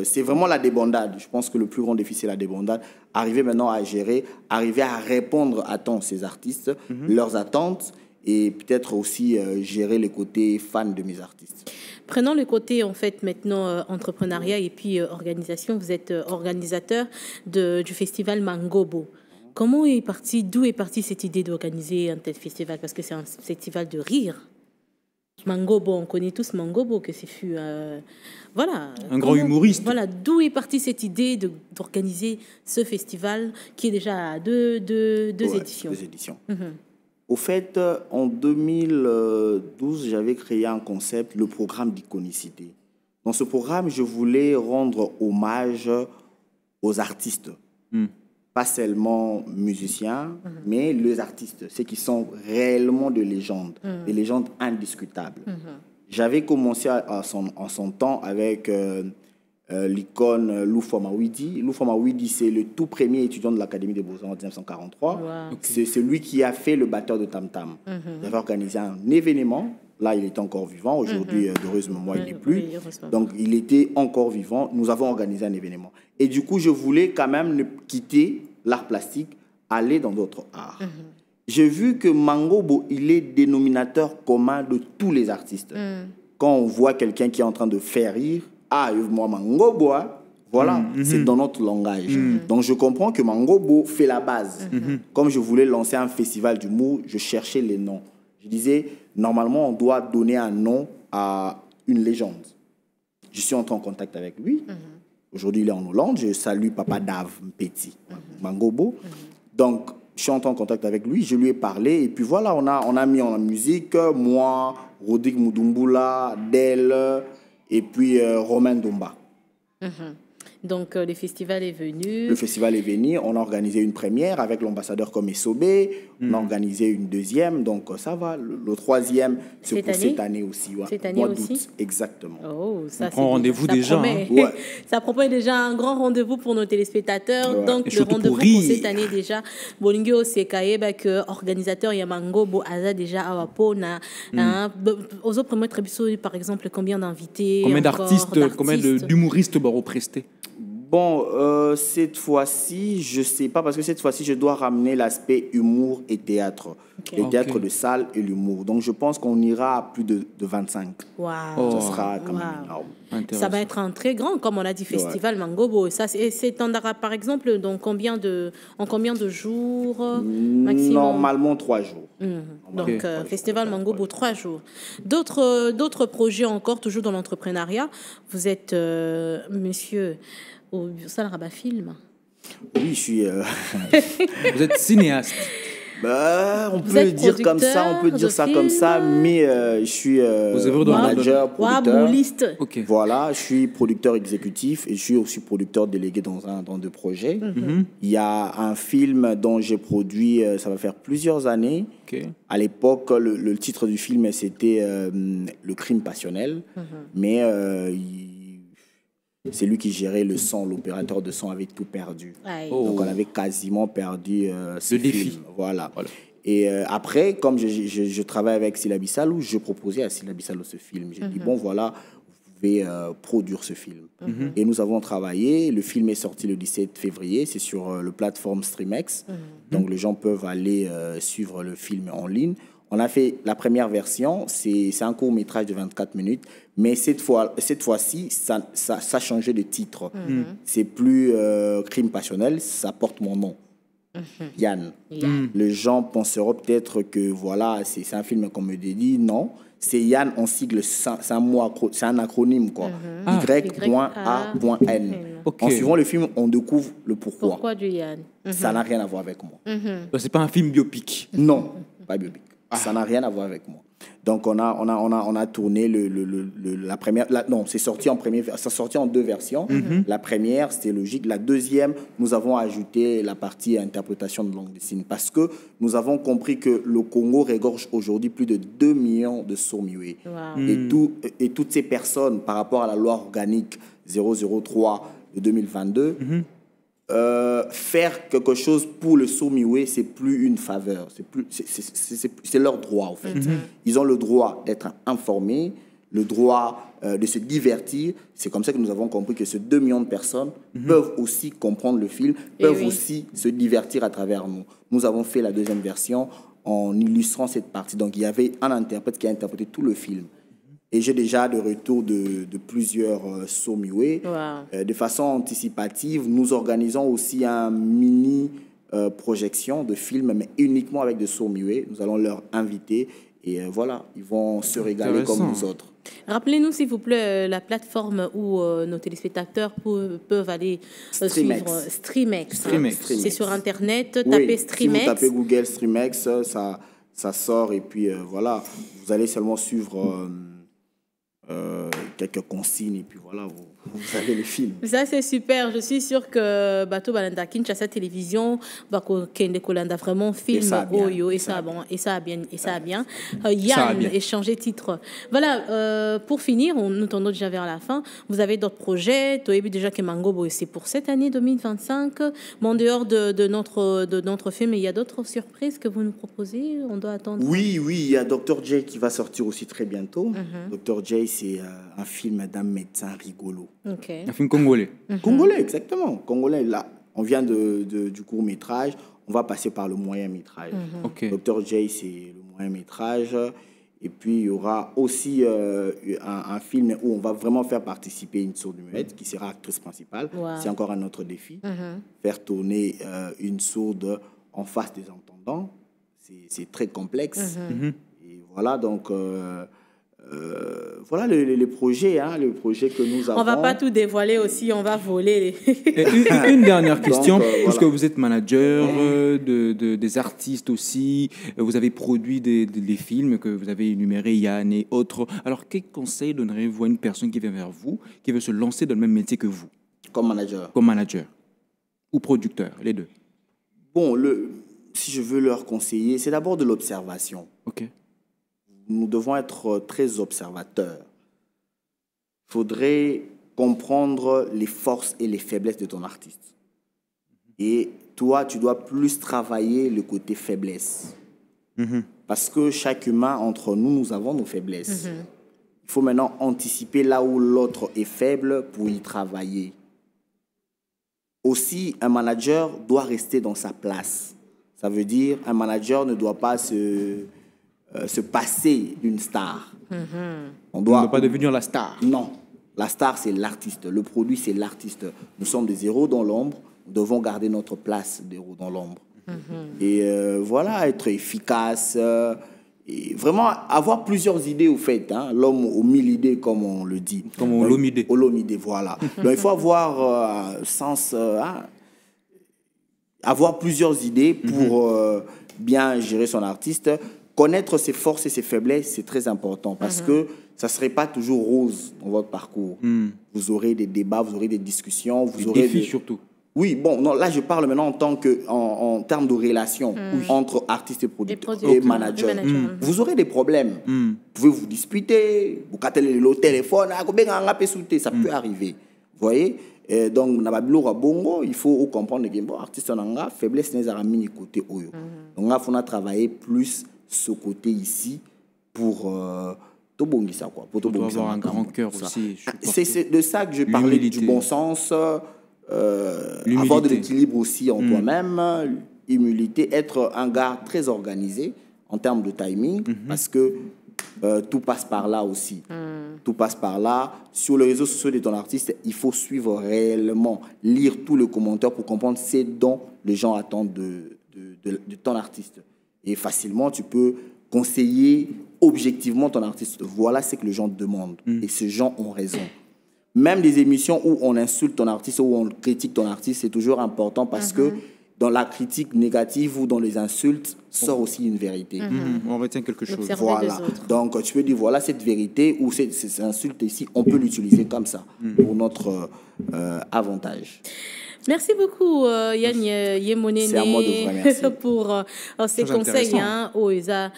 c'est vraiment la débandade. Je pense que le plus grand défi, c'est la débandade. Arriver maintenant à gérer, arriver à répondre à ces artistes, leurs attentes, et peut-être aussi gérer les côtés fans de mes artistes. Prenons le côté, en fait, maintenant, entrepreneuriat et puis organisation. Vous êtes organisateur du festival Mangobo. D'où est partie cette idée d'organiser un tel festival? Parce que c'est un festival de rire. Mangobo, on connaît tous Mangobo, que c'est fut... voilà. Un grand humoriste. Voilà, d'où est partie cette idée d'organiser ce festival qui est déjà à deux éditions? 2 éditions. Au fait, en 2012, j'avais créé un concept, le programme d'iconicité. Dans ce programme, je voulais rendre hommage aux artistes. Pas seulement musiciens, mais les artistes, ceux qui sont réellement des légendes, des légendes indiscutables. J'avais commencé en son temps avec l'icône Lufo Mawidi. Lufo Mawidi, c'est le tout premier étudiant de l'Académie des Beaux-Arts en 1943. Wow. C'est celui qui a fait le batteur de Tam Tam. Il avait organisé un événement. Là, il était encore vivant. Aujourd'hui, heureusement, moi, il n'est plus. Donc, il était encore vivant. Nous avons organisé un événement. Et du coup, je voulais quand même ne quitter l'art plastique, aller dans d'autres arts. J'ai vu que Mangobo, il est dénominateur commun de tous les artistes. Quand on voit quelqu'un qui est en train de faire rire, moi, Mangobo, voilà, c'est dans notre langage. Donc, je comprends que Mangobo fait la base. Comme je voulais lancer un festival d'humour, je cherchais les noms. Je disais, normalement, on doit donner un nom à une légende. Je suis entré en contact avec lui. Aujourd'hui, il est en Hollande. Je salue Papa Dave Mpeti, Mangobo. Donc, je suis entré en contact avec lui. Je lui ai parlé. Et puis voilà, on a mis en musique, moi, Rodrigue Mudumboula, Del, et puis Romain Domba. Donc, le festival est venu. Le festival est venu. On a organisé une première avec l'ambassadeur comme Essobé. On a organisé une deuxième. Donc, ça va. Le troisième, c'est pour cette année aussi. Ouais. Cette année aussi? Exactement. Oh, ça, on prend rendez-vous déjà. Ça promet déjà un grand rendez-vous pour nos téléspectateurs. Donc, le rendez-vous pour cette année déjà. Bolingio, c'est que organisateur Yamango, Boaza déjà à Wapona. Aux autres premiers trébucheaux, par exemple, combien d'invités? Combien d'artistes, combien d'humoristes prestés? Bon, cette fois-ci, je ne sais pas, parce que cette fois-ci, je dois ramener l'aspect humour et théâtre. Le théâtre de salle et l'humour. Donc, je pense qu'on ira à plus de 25. Wow. Ça sera quand même énorme. Ça va être un très grand, comme on a dit, festival Mangobo. Ça, c'est par exemple, donc en combien de jours maximum? Normalement, 3 jours. Donc, festival Mangobo, 3 jours. D'autres projets encore, toujours dans l'entrepreneuriat. Vous êtes, monsieur... au Salle Rabat Film. Oui, je suis... Vous êtes cinéaste. On peut le dire comme ça, on peut dire ça comme ça, mais je suis manager, producteur. Voilà, je suis producteur exécutif et je suis aussi producteur délégué dans 2 projets. Il y a un film dont j'ai produit, ça va faire plusieurs années. À l'époque, le titre du film, c'était Le crime passionnel, mais c'est lui qui gérait le son, l'opérateur de son avait tout perdu. Donc on avait quasiment perdu ce film. Voilà. Et après, comme je travaille avec Sylla Salou, je proposais à Sylla Salou ce film. J'ai dit, bon, voilà, vous pouvez produire ce film. Et nous avons travaillé. Le film est sorti le 17 février. C'est sur le plateforme Streamex. Donc, les gens peuvent aller suivre le film en ligne. On a fait la première version. C'est un court-métrage de 24 minutes. Mais cette fois-ci, ça a changé de titre. C'est plus crime passionnel. Ça porte mon nom. Yann. Les gens penseront peut-être que voilà, c'est un film comme me dit. Non, c'est Yann en sigle, c'est un acronyme quoi. Y.A.N. En suivant le film, on découvre le pourquoi. Pourquoi du Yann? Ça n'a rien à voir avec moi. C'est pas un film biopic. Non, pas biopic. Ça n'a rien à voir avec moi. Donc on a tourné la première. Non, c'est sorti en première. Ça sorti en deux versions. La première, c'était logique. La deuxième, nous avons ajouté la partie interprétation de langue des signes parce que nous avons compris que le Congo regorge aujourd'hui plus de 2 millions de sourds-muets. Et toutes ces personnes, par rapport à la loi organique 003 de 2022. Faire quelque chose pour le sourd-muet, c'est plus une faveur, c'est leur droit en fait. Ils ont le droit d'être informés, le droit de se divertir. C'est comme ça que nous avons compris que ces 2 millions de personnes peuvent aussi comprendre le film, peuvent aussi se divertir à travers nous. Nous avons fait la deuxième version en illustrant cette partie. Donc il y avait un interprète qui a interprété tout le film. Et j'ai déjà de retour de plusieurs sourds-muets. De façon anticipative, nous organisons aussi un mini-projection de films, mais uniquement avec des sourds-muets. Nous allons leur inviter et voilà, ils vont se régaler comme nous autres. Rappelez-nous, s'il vous plaît, la plateforme où nos téléspectateurs peuvent aller suivre Streamex. C'est sur Internet, tapez Streamex. Si vous tapez Google Streamex, ça sort et puis voilà, vous allez seulement suivre... quelques consignes et puis voilà, vous avez le film. Ça c'est super, je suis sûre que Bato Balanda Kinshasa Télévision va Kolanda vraiment film Oyo et ça a bien Yann échangé titre. Voilà, pour finir, nous tendons déjà vers la fin. Vous avez d'autres projets, Toebi déjà que Mangobo c'est pour cette année 2025. Mais en dehors de notre film, il y a d'autres surprises que vous nous proposez, on doit attendre. Oui, il y a Dr. J qui va sortir aussi très bientôt. Dr. J c'est un film d'un médecin rigolo. Un film congolais. Congolais, exactement. Congolais, là, on vient du court-métrage, on va passer par le moyen-métrage. Dr. J, c'est le moyen-métrage. Et puis, il y aura aussi un film où on va vraiment faire participer une sourde-muette qui sera actrice principale. C'est encore un autre défi. Faire tourner une sourde en face des entendants, c'est très complexe. Et voilà, donc... voilà les projets que nous avons. On ne va pas tout dévoiler aussi, on va voler. Une dernière question, puisque vous êtes manager des artistes aussi, vous avez produit des films que vous avez énumérés, Yann et autres. Alors, quel conseil donnerez-vous à une personne qui vient vers vous, qui veut se lancer dans le même métier que vous? Comme manager. Comme manager ou producteur, les deux. Bon, si je veux leur conseiller, c'est d'abord de l'observation. Nous devons être très observateurs. Il faudrait comprendre les forces et les faiblesses de ton artiste. Et toi, tu dois plus travailler le côté faiblesse. Parce que chaque humain, entre nous, nous avons nos faiblesses. Il faut maintenant anticiper là où l'autre est faible pour y travailler. Aussi, un manager doit rester dans sa place. Ça veut dire un manager ne doit pas se passer d'une star. On ne doit pas devenir la star. Non, la star c'est l'artiste, le produit c'est l'artiste. Nous sommes des héros dans l'ombre, nous devons garder notre place d'héros dans l'ombre. Et voilà, être efficace, et vraiment avoir plusieurs idées au fait, l'homme aux 1000 idées comme on le dit. Comme au Lomidé. Au Lomidé, voilà. Donc il faut avoir avoir plusieurs idées pour bien gérer son artiste. Connaître ses forces et ses faiblesses, c'est très important parce que ça ne serait pas toujours rose dans votre parcours. Vous aurez des débats, vous aurez des discussions. Vous aurez défis surtout. Oui, bon, non, là je parle maintenant en termes de relation entre artistes et producteurs et managers. Vous aurez des problèmes. Vous pouvez vous disputer, vous cassez le téléphone, ça peut arriver. voyez? Et donc, na babilo bongo, il faut comprendre que bon, artiste en anga, faiblesse n'est pas mini côté oyo. Donc, il faut travailler plus ce côté ici pour ça quoi. Pour avoir un grand cœur aussi. C'est de ça que je parlais, du bon sens, avoir de l'équilibre aussi en toi-même, humilité, être un gars très organisé en termes de timing, parce que tout passe par là aussi. Tout passe par là. Sur les réseaux sociaux de ton artiste, il faut suivre réellement, lire tous les commentaires pour comprendre ce dont les gens attendent de ton artiste. Et facilement, tu peux conseiller objectivement ton artiste. Voilà ce que les gens demandent. Et ces gens ont raison. Même des émissions où on insulte ton artiste, où on critique ton artiste, c'est toujours important parce que dans la critique négative ou dans les insultes, sort aussi une vérité. On retient quelque chose. Voilà. Donc, tu peux dire, voilà cette vérité ou ces insultes ici, on peut l'utiliser comme ça pour notre avantage. Merci beaucoup, Yann Yemonene. C'est à moi de vous remercier. Pour ces conseils. Oeza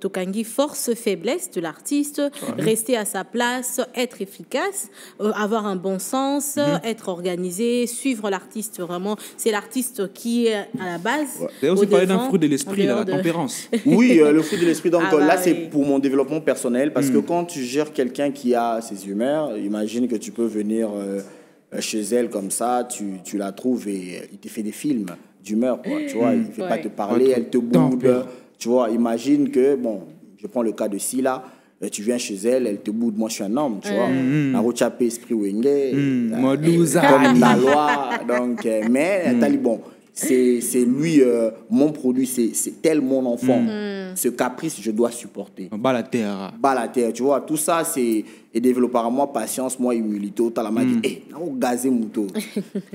Tokangi, force, faiblesse de l'artiste, rester à sa place, être efficace, avoir un bon sens, être organisé, suivre l'artiste vraiment. C'est l'artiste qui est à la base. D'ailleurs, vous parlez d'un fruit de l'esprit, la tempérance. Oui, le fruit de l'esprit. Donc là, c'est pour mon développement personnel parce que quand tu gères quelqu'un qui a ses humeurs, imagine que tu peux venir chez elle comme ça, tu la trouves et il te fait des films d'humeur, quoi, tu vois, il ne fait pas te parler, elle te boude, tu vois, imagine que, bon, je prends le cas de Sila, tu viens chez elle, elle te boude, moi je suis un homme, tu vois, la rochapé esprit wenge, comme la loi, donc, mais, bon, c'est lui, mon produit, c'est tel mon enfant. Ce caprice, je dois supporter. Bas la terre, tu vois. Tout ça, c'est développer à moi patience, moi humilité. Autant la magie, gazé mouto.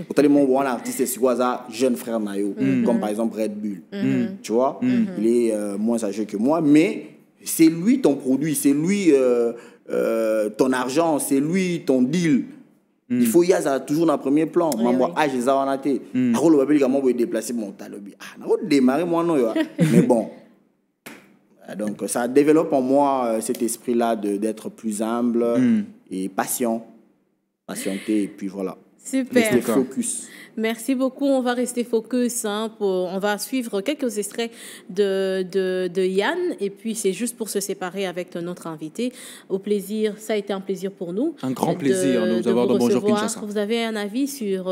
Autant les mon artiste, c'est quoi ça, jeune frère Nayo, comme par exemple Red Bull. Tu vois, il est moins âgé que moi, mais c'est lui ton produit, c'est lui ton argent, c'est lui ton deal. Il faut y avoir toujours dans le premier plan. Moi, j'ai ça en athée. Je vais déplacer mon talobi. Je vais démarrer moi non. Mais bon. Donc, ça développe en moi cet esprit-là d'être plus humble et patient. Patienter, et puis voilà. Super. Rester focus. Merci beaucoup. On va rester focus. On va suivre quelques extraits de Yann. Et puis, c'est juste pour se séparer avec notre invité. Au plaisir. Ça a été un plaisir pour nous. Un grand plaisir de nous avoir dans Bonjour Kinshasa. Vous avez un avis sur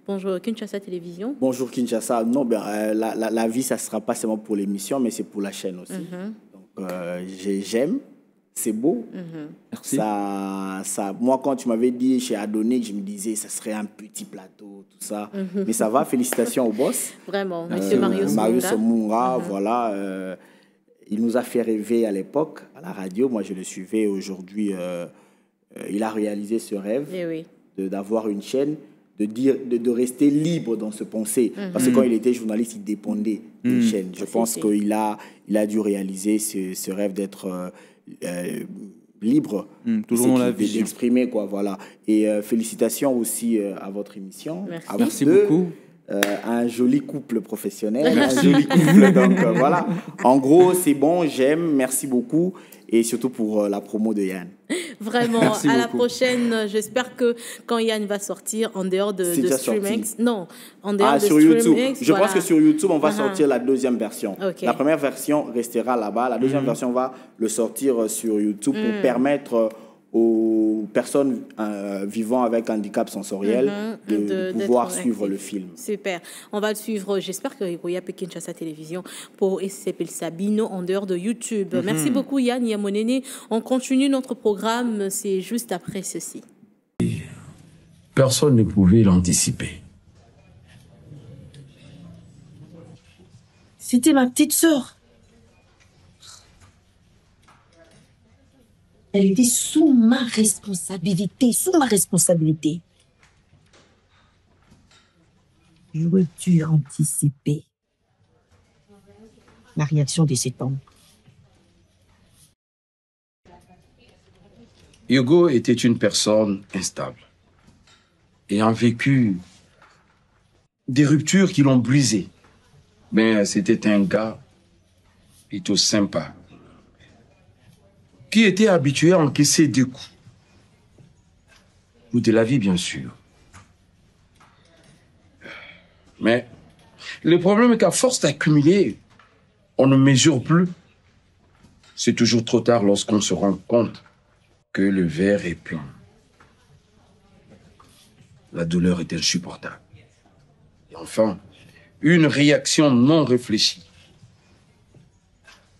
Bonjour Kinshasa Télévision? Bonjour Kinshasa. Non, la vie, ça ne sera pas seulement pour l'émission, mais c'est pour la chaîne aussi. Donc, j'aime. C'est beau. Merci. Moi, quand tu m'avais dit chez Adonic, je me disais ça serait un petit plateau, tout ça. Mais ça va, félicitations au boss. Vraiment, monsieur Marius Munga, voilà. Il nous a fait rêver à l'époque, à la radio. Moi, je le suivais aujourd'hui. Il a réalisé ce rêve d'avoir une chaîne, de rester libre dans ce pensée. Parce que quand il était journaliste, il dépendait d'une chaîne. Je pense qu'il a dû réaliser ce rêve d'être libre, toujours dans la vie d'exprimer, quoi, voilà. Et félicitations aussi à votre émission. Merci beaucoup. Un joli couple professionnel, un joli couple, donc voilà. En gros, c'est bon, j'aime, merci beaucoup. Et surtout pour la promo de Yann. Vraiment, merci à beaucoup. La prochaine. J'espère que quand Yann va sortir, en dehors de StreamX, non, en dehors de sur StreamX, YouTube. Je pense que sur YouTube, on va sortir la deuxième version. Okay. La première version restera là-bas. La deuxième version va le sortir sur YouTube pour permettre aux personnes vivant avec handicap sensoriel de pouvoir suivre le film. Super. On va le suivre, j'espère que il y a Kinshasa Télévision pour s'appelle Sabino en dehors de YouTube. Merci beaucoup Yann Yemonene. On continue notre programme, c'est juste après ceci. Personne ne pouvait l'anticiper. C'était ma petite sœur. Elle était sous ma responsabilité, J'aurais dû anticiper la réaction de cet homme. Hugo était une personne instable, ayant vécu des ruptures qui l'ont brisé. Mais c'était un gars plutôt sympa, qui était habitué à encaisser des coups. Ou de la vie, bien sûr. Mais le problème est qu'à force d'accumuler, on ne mesure plus. C'est toujours trop tard lorsqu'on se rend compte que le verre est plein. La douleur est insupportable. Et enfin, une réaction non réfléchie.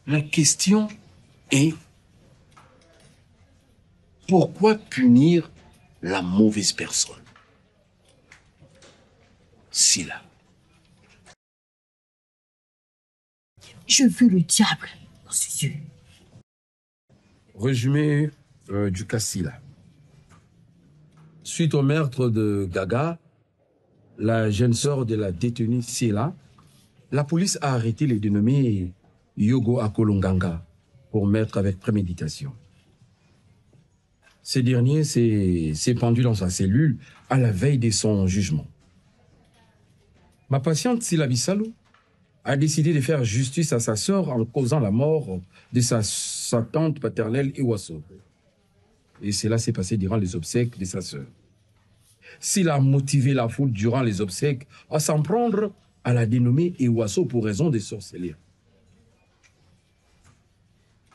La question est, pourquoi punir la mauvaise personne? Sila. Je veux le diable dans ses yeux. Résumé du cas Sila. Suite au meurtre de Gaga, la jeune sœur de la détenue Sila, la police a arrêté les dénommés Yogo Akolonganga pour meurtre avec préméditation. Ce dernier s'est pendu dans sa cellule à la veille de son jugement. Ma patiente Sila Bissalo a décidé de faire justice à sa sœur en causant la mort de sa tante paternelle Iwaso. Et cela s'est passé durant les obsèques de sa sœur. Sila a motivé la foule durant les obsèques à s'en prendre à la dénommée Iwaso pour raison de sorcellerie.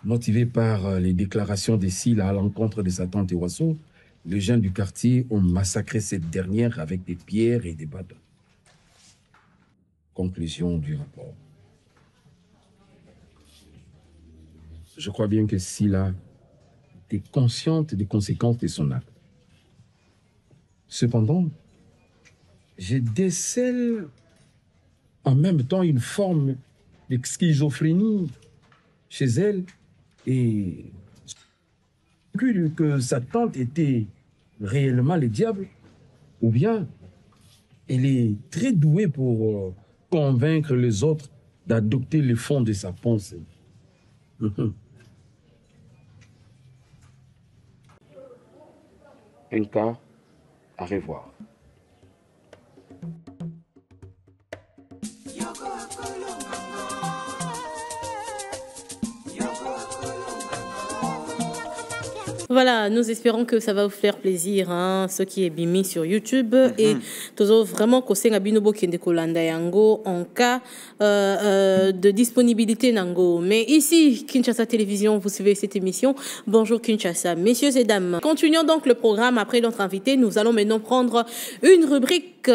Motivé par les déclarations de Sila à l'encontre de sa tante Iwaso, les gens du quartier ont massacré cette dernière avec des pierres et des bâtons. Conclusion du rapport. Je crois bien que Sila était consciente des conséquences de son acte. Cependant, je décèle en même temps une forme de schizophrénie chez elle et que sa tante était réellement le diable, ou bien elle est très douée pour convaincre les autres d'adopter le fond de sa pensée. Un cas à revoir. Voilà, nous espérons que ça va vous faire plaisir, hein, ceux qui est bimi sur YouTube. Et toujours vraiment qu'on sait Binobo qui est yango en cas de disponibilité nango. Mais ici, Kinshasa Télévision, vous suivez cette émission. Bonjour Kinshasa, messieurs et dames. Continuons donc le programme. Après notre invité, nous allons maintenant prendre une rubrique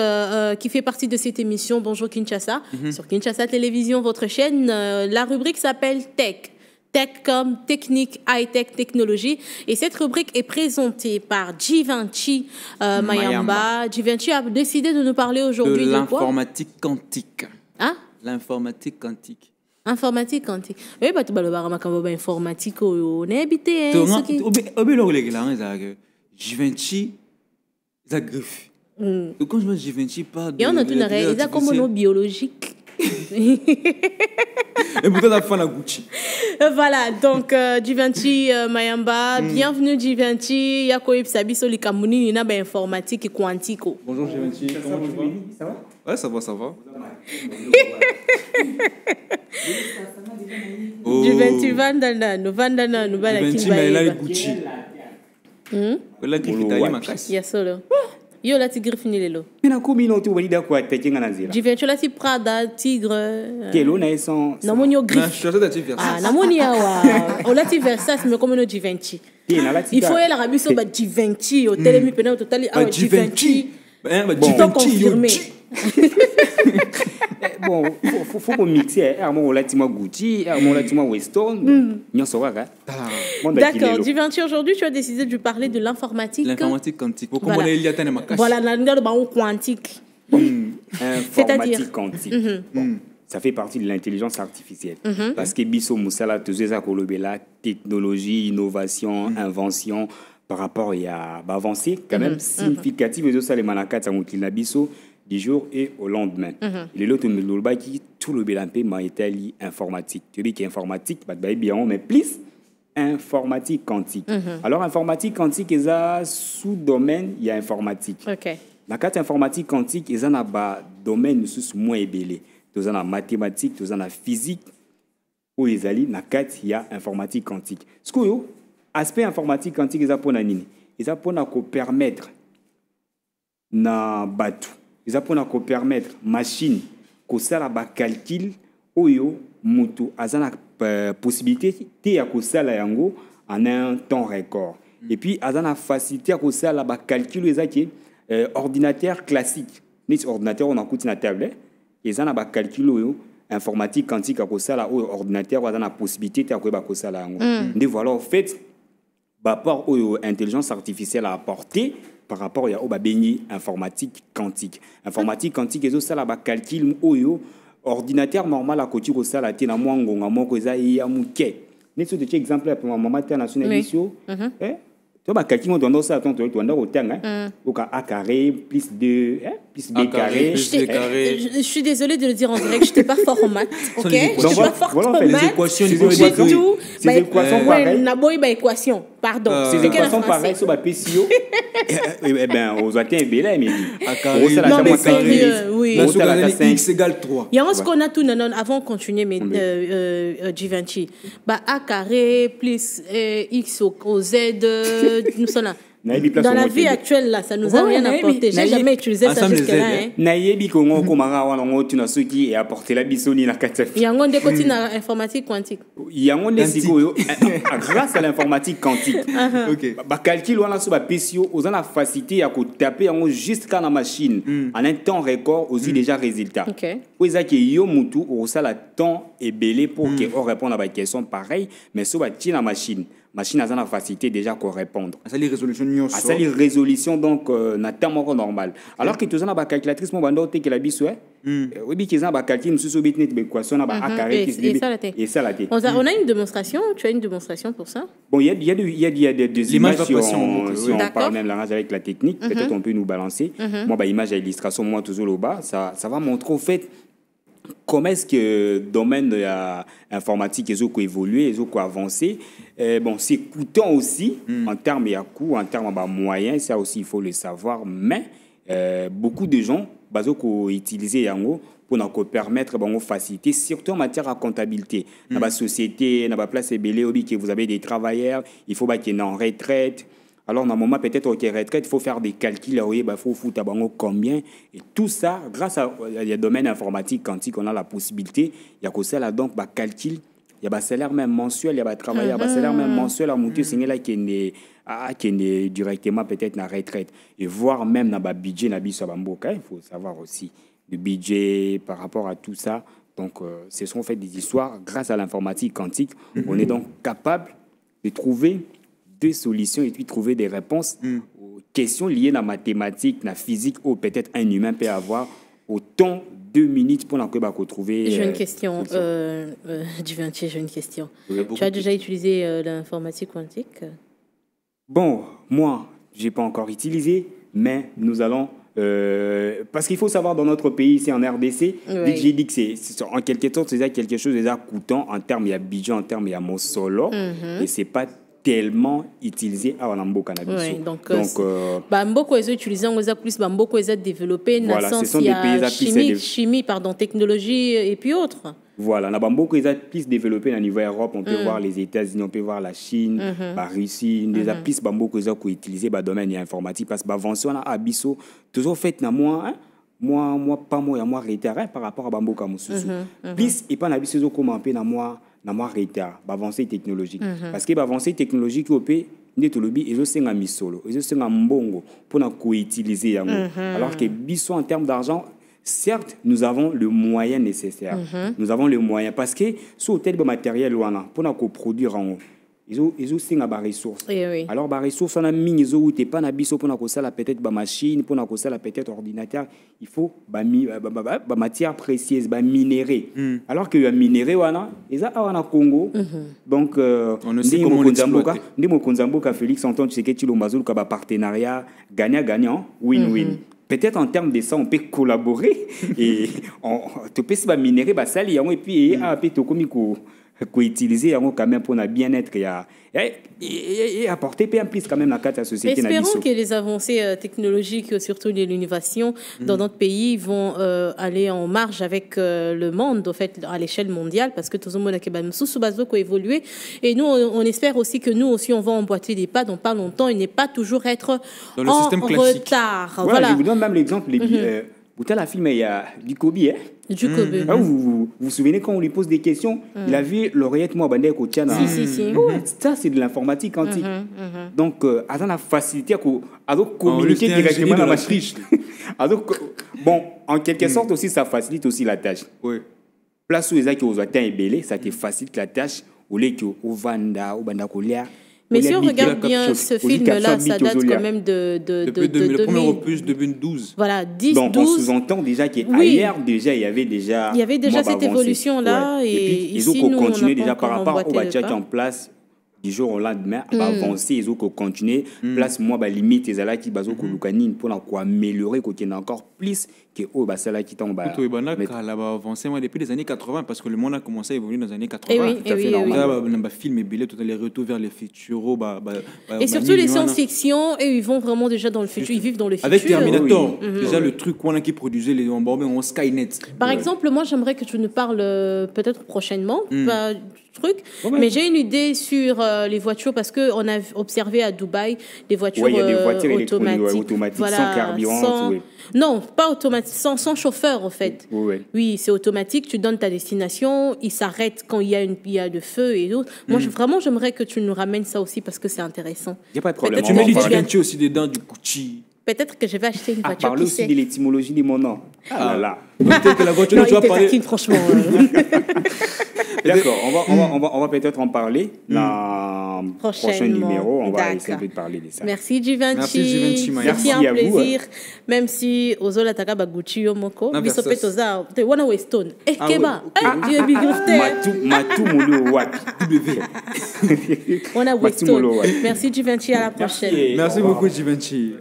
qui fait partie de cette émission. Bonjour Kinshasa. Sur Kinshasa Télévision, votre chaîne, la rubrique s'appelle Tech. Tech comme technique, high-tech, technologie. Et cette rubrique est présentée par Givenchy Mayamba. Givenchy a décidé de nous parler aujourd'hui de l'informatique quantique. Hein? L'informatique quantique. Informatique quantique. Oui, bah tu vas le voir informatique on est habité. Givenchy, ça griffe. Donc quand je vois Givenchy pas de... Et on a tout il a comme un biologique. Et pourtant, la fin, la Gucci. Voilà, donc Givenchy Mayamba, bienvenue Givenchy. Yako Ipsabiso Likamuni, Nina informatique et quantique. Bonjour Givenchy, comment tu vas? Ça va? Ouais, ça va, ça va. Givenchy Vandana, nous Givenchy, mais là, il Gucci. La griffe italienne, ma casse. Yes, solo. Yo la tigre fini lelo. Mina kumi no tu wali da kwa tekinga na zira. Givenchy la ti Prada tigre. Kelo na son. Na monio griffe. Na chose da ti Versace. Ah na monia wa. O la ti Versace mais comme no Givenchy. Il faut y la rabiso ba Givenchy au télé mi pena au total ah Givenchy. Bon, confirmé. Bon, faut mixer. On l'a dit moi Gucci, on l'a dit moi Weston. D'accord, Givenchy, aujourd'hui, tu as décidé de lui parler de l'informatique. L'informatique quantique. Voilà, l'informatique quantique. Informatique quantique. Ça fait partie de l'intelligence artificielle. Parce que Bisso Moussala, tout ça, la technologie, innovation, invention, par rapport à avancée quand même significative. Et ça, les manakats, ça Bisso du jour et au lendemain. Et l'autre, qui tout le bélampé m'a été informatique. Tu dis qu'informatique, mais plus informatique quantique. Alors, informatique quantique, il y a sous-domaine, il y a informatique. La carte informatique quantique, il y a un domaine moins ébélé. Il y a la mathématique, il y a la physique. Où il y a informatique quantique. Ce que aspect informatique quantique, il y a pour permettre na batu. Ils apprennent à permettre machine que ça la ba calcul oyo mutu azana possibilité te ya ko sala yango en un temps record. Et puis azana facilité à ko sala ba calcul ezaki ordinateur classique. Ni ordinateur on a couti na table et azana ba calcul oyo informatique quantique à ko sala oyo ordinateur azana possibilité te ya ko ba ko sala yango. Ndi voilà en fait par rapport aux intelligence artificielle à apporter par rapport à informatique quantique. Informatique quantique, c'est ça là, calcul oyo ordinateur normal à côté de ça là, t'es na mwangonga moko za ya muke. N'est-ce pas exemple pour maman internationale ici? Tu vois, calcul on doit ça attends, tu dois au temps hein. Donc a carré plus 2 plus b carré. Je suis désolée de le dire en direct, je n'étais pas fort en maths, OK? Je suis pas fort en maths. Les équations, ces équations pareilles. Na boy ba équation, pardon. Ces équations pareilles sur ba PCO. Eh ben aux atteints belé mais non mais sérieux, oui. X égale 3. Il y a ce qu'on a tout non avant de continuer mais Givenchy. Ba a carré plus x au z nous sommes là. Dans la vie actuelle, là, ça nous a rien apporté. J'ai jamais utilisé ça jusque-là. Naïebi Kongo Komara Wango Tunasuki et apporté la bisoni na Katef. Il y a un des côtés informatique quantique. Il y a un des grâce à l'informatique quantique. OK. Ba calcul wana so ba PCO aux la facilité à taper en jusqu'à la machine en un temps record aussi déjà résultat. OK. Ou ça qui yo mutu au ça la temps est belé pour que on réponde à ba question pareil mais so ba ti la machine a la facilité déjà qu'on répondre. Ça les résolutions ça les résolutions donc na temps normal. Alors que tu as ba calculatrice mon bando te que la biso oui bi qu'ils ont ba calcul nous sous bit net équation na ba a carré et ça la té. On a une démonstration, tu as une démonstration pour ça? Bon il y a des images si on parle même langage avec la technique, peut-être on peut nous balancer. Moi ba image à illustration moi toujours au bas, ça va montrer au fait comment est-ce que le domaine de l'informatique est évolué, est avancé. Bon, c'est coûtant aussi en termes de coût, en termes de moyens, ça aussi il faut le savoir. Mais beaucoup de gens utilisent Yango pour nous permettre de faciliter, surtout en matière de comptabilité. Dans la société, dans la place que vous avez des travailleurs, il faut qu'ils soient en retraite. Alors, normalement, peut-être au retraite, il faut faire des calculs, il faut foutre combien. Et tout ça, grâce à le domaine informatique quantique, on a la possibilité, il y a que ça là, donc, calcul, il y a un salaire même mensuel, il y a un travail, il y a un salaire même mensuel à monter, c'est là qui est directement peut-être dans la retraite. Et voir même dans le budget, il faut savoir aussi le budget par rapport à tout ça. Donc, ce sont fait des histoires, grâce à l'informatique quantique, on est donc capable de trouver des solutions et puis trouver des réponses aux questions liées à la mathématique, à la physique, ou peut-être un humain peut avoir autant 2 minutes pour trouver. J'ai une question, Givenchy, j'ai une question. Tu as déjà utilisé l'informatique quantique? Bon, moi, je n'ai pas encore utilisé, mais nous allons... parce qu'il faut savoir, dans notre pays, c'est en RDC, j'ai dit que c'est en quelque sorte, c'est quelque chose de coûtant en termes de budget, en termes de mon solo, et c'est pas tellement utilisé à Wanamboka cannabis. Oui, donc beaucoup est utilisé, on a plus beaucoup est développé dans le sens il y a chimie, technologie et puis autres. Voilà, on a beaucoup plus développé au niveau Europe, on peut voir les États-Unis, on peut voir la Chine, la Russie, des plus beaucoup qui utilisé dans le domaine informatique parce que avancé on a abisso toujours fait na moi retard par rapport à Bamboka Mususu. Plus et pas na biso comment on peut na moi retard, avancée technologique. Parce que avancée technologique au pays netolobi et aussi un misolo, et aussi un mbongo pour na co-utiliser yango. Alors que biso en termes d'argent, certes, nous avons le moyen nécessaire. Nous avons le moyen parce que sur tel matériel pour na co-produire en ils ont aussi des ressources. Oui. Alors, les ressources, on a mis ils ont pas na biso pour na ko sala peut-être ba machine, pour na ko sala peut-être ordinateur, il faut ba matière précieuse, ba minerai. Alors que le minerai wana, ils a Congo. Donc on ne sait comment l'exploiter. Ndimo Konzamboka Félix Antoine Tshisekedi Lombazo ka ba partenariat gagnant-gagnant, win-win. Peut-être en termes de ça, on peut collaborer et on peut se minerai ba sali et puis a peut to komiko utiliser quand même pour notre bien-être et apporter un plus quand même à la société. Espérons que les avancées technologiques, surtout l'innovation dans notre pays, vont aller en marge avec le monde, en fait, à l'échelle mondiale, parce que tout le monde a évolué. Et nous, on espère aussi que nous aussi, on va emboîter des pas dans pas longtemps et ne pas toujours être dans le en système classique. retard. Ouais, voilà. Je vous donne même l'exemple. Vous avez la film, il y a du Kobe. Du Kobe. Vous vous souvenez quand on lui pose des questions, il avait l'oreillette Mouabandé Kotiana. Ça, c'est de l'informatique quantique. Donc, avec la facilité à communiquer directement dans la machine. Bon, en quelque sorte aussi, ça facilite aussi la tâche. Oui. Place où les gens qui ont atteint et belé, ça te facilite la tâche. Au lieu que au Vanda, au Banda Kolia. Mais si on regarde bien ce film-là, ça date quand même de le premier opus de 2012. Voilà, 10, donc 12. on sous-entend déjà qu'ailleurs, déjà, il y avait déjà... Il y avait déjà cette évolution-là. Ouais. Et puis, ils ont continué déjà par rapport au bâtiment en place. Du jour au lendemain, avancer, ils ont continué. Place, moi, limite, ils ont qui basent pour améliorer, qu'il y ait encore plus que celle qui tombe. Depuis les années 80, parce que le monde a commencé à évoluer dans les années 80. Tout à fait normal. Film et billet, tout les retours vers le futur. Et surtout les science-fiction, ils vont vraiment déjà dans le futur, ils vivent dans le futur. Avec Terminator, déjà le truc qui produisait les bombes en Skynet. Par exemple, moi, j'aimerais que tu nous parles peut-être prochainement. Truc. Mais j'ai une idée sur les voitures parce qu'on a observé à Dubaï des voitures, y a des voitures automatiques, voilà, sans carburant. Non, pas automatique, sans chauffeur en fait. Oui, c'est automatique, tu donnes ta destination, il s'arrête quand il y a le feu et autres. Moi, vraiment, j'aimerais que tu nous ramènes ça aussi parce que c'est intéressant. Il n'y a pas de problème. Tu mets du Givenchy aussi dedans, du Gucci. Peut-être que je vais acheter une voiture. Parle aussi de l'étymologie de mon nom. Ah là. Peut-être que la voiture, tu vas parler. Franchement. D'accord, on va peut-être en parler dans le prochain numéro. On va essayer de parler de ça. Merci Givenchy. Merci un plaisir. Même si Ozola Takaba Gucci Yomoko, Bisopet Oza, te wana Weston. Keba, tu es big Matou Moulou Watt. Wana Weston. Merci Givenchy, à la prochaine. Merci beaucoup Givenchy.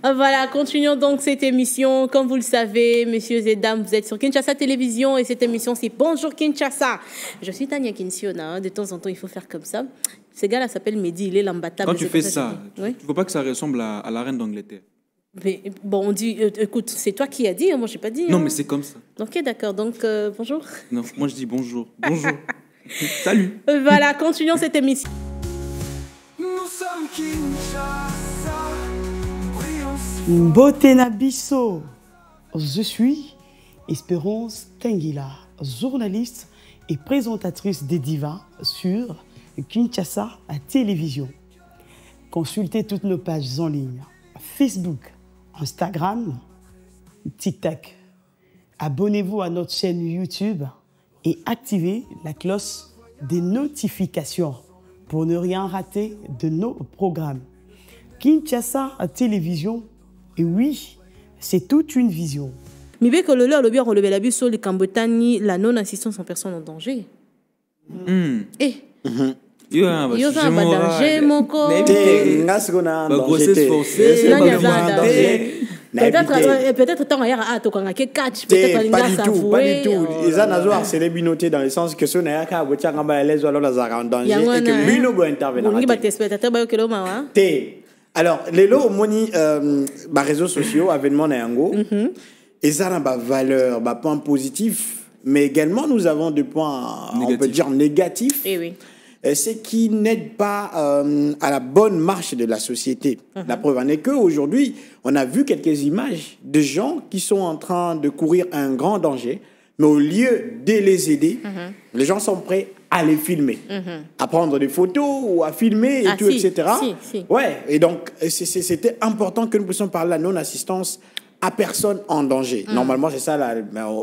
Voilà, continuons donc cette émission. Comme vous le savez, messieurs et dames, vous êtes sur Kinshasa Télévision et cette émission, c'est Bonjour Kinshasa. Je suis Tania Kinsiona. De temps en temps, il faut faire comme ça. Ce gars-là s'appelle Mehdi, il est l'imbattable. Quand tu fais ça, tu ne veux pas que ça ressemble à la reine d'Angleterre. Mais, bon, on dit, écoute, c'est toi qui as dit, moi, je n'ai pas dit. Non, mais c'est comme ça. Ok, d'accord. Donc, bonjour. Non, moi, je dis bonjour. Bonjour. Salut. Voilà, continuons cette émission. Nous sommes Kinshasa. Mbotena Bisso, je suis Espérance Tengila, journaliste et présentatrice des divas sur Kinshasa à télévision. Consultez toutes nos pages en ligne, Facebook, Instagram, TikTok. Abonnez-vous à notre chaîne YouTube et activez la cloche des notifications pour ne rien rater de nos programmes. Kinshasa à télévision. Et oui, c'est toute une vision. Mais bien que le leur, le bien, on le bel sur les Cambotani, la non-assistance en personne en danger. Eh. Yo, un danger, mon corps. Grossesse forcée. Peut-être tant ailleurs à toi quand on catch peut-être pas du tout, pas du tout. Les anazoirs c'est les binotés dans le sens que ce n'est pas qu'à voiture en bas les alors là en danger et que bino doit intervenir. Alors, les lots moni réseaux sociaux, avènement Nayango, et ça a une valeur, un point positif, mais également nous avons des points, on peut dire négatifs. Eh oui. C'est qui n'aide pas à la bonne marche de la société. La preuve en est qu'aujourd'hui, on a vu quelques images de gens qui sont en train de courir un grand danger, mais au lieu de les aider, les gens sont prêts à les filmer, à prendre des photos ou à filmer et tout, etc. Ouais, et donc c'était important que nous puissions parler de la non-assistance à personne en danger. Normalement, c'est ça.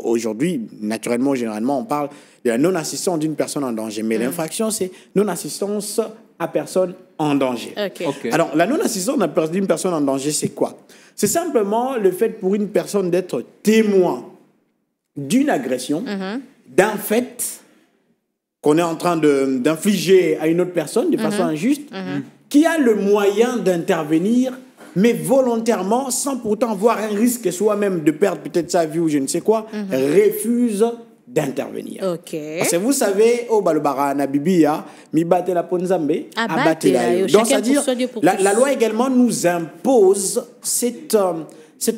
Aujourd'hui, naturellement, généralement, on parle de la non-assistance d'une personne en danger. Mais l'infraction, c'est non-assistance à personne en danger. Okay. Alors, la non-assistance d'une personne en danger, c'est quoi? C'est simplement le fait pour une personne d'être témoin d'une agression, d'un fait qu'on est en train d'infliger à une autre personne de façon injuste, qui a le moyen d'intervenir, mais volontairement, sans pourtant avoir un risque soi-même de perdre peut-être sa vie ou je ne sais quoi, refuse d'intervenir. Okay. Parce que vous savez, au Balobara, na Bibia, mi batte la ponzambe, abatte la. Donc, c'est-à-dire, la loi également nous impose cette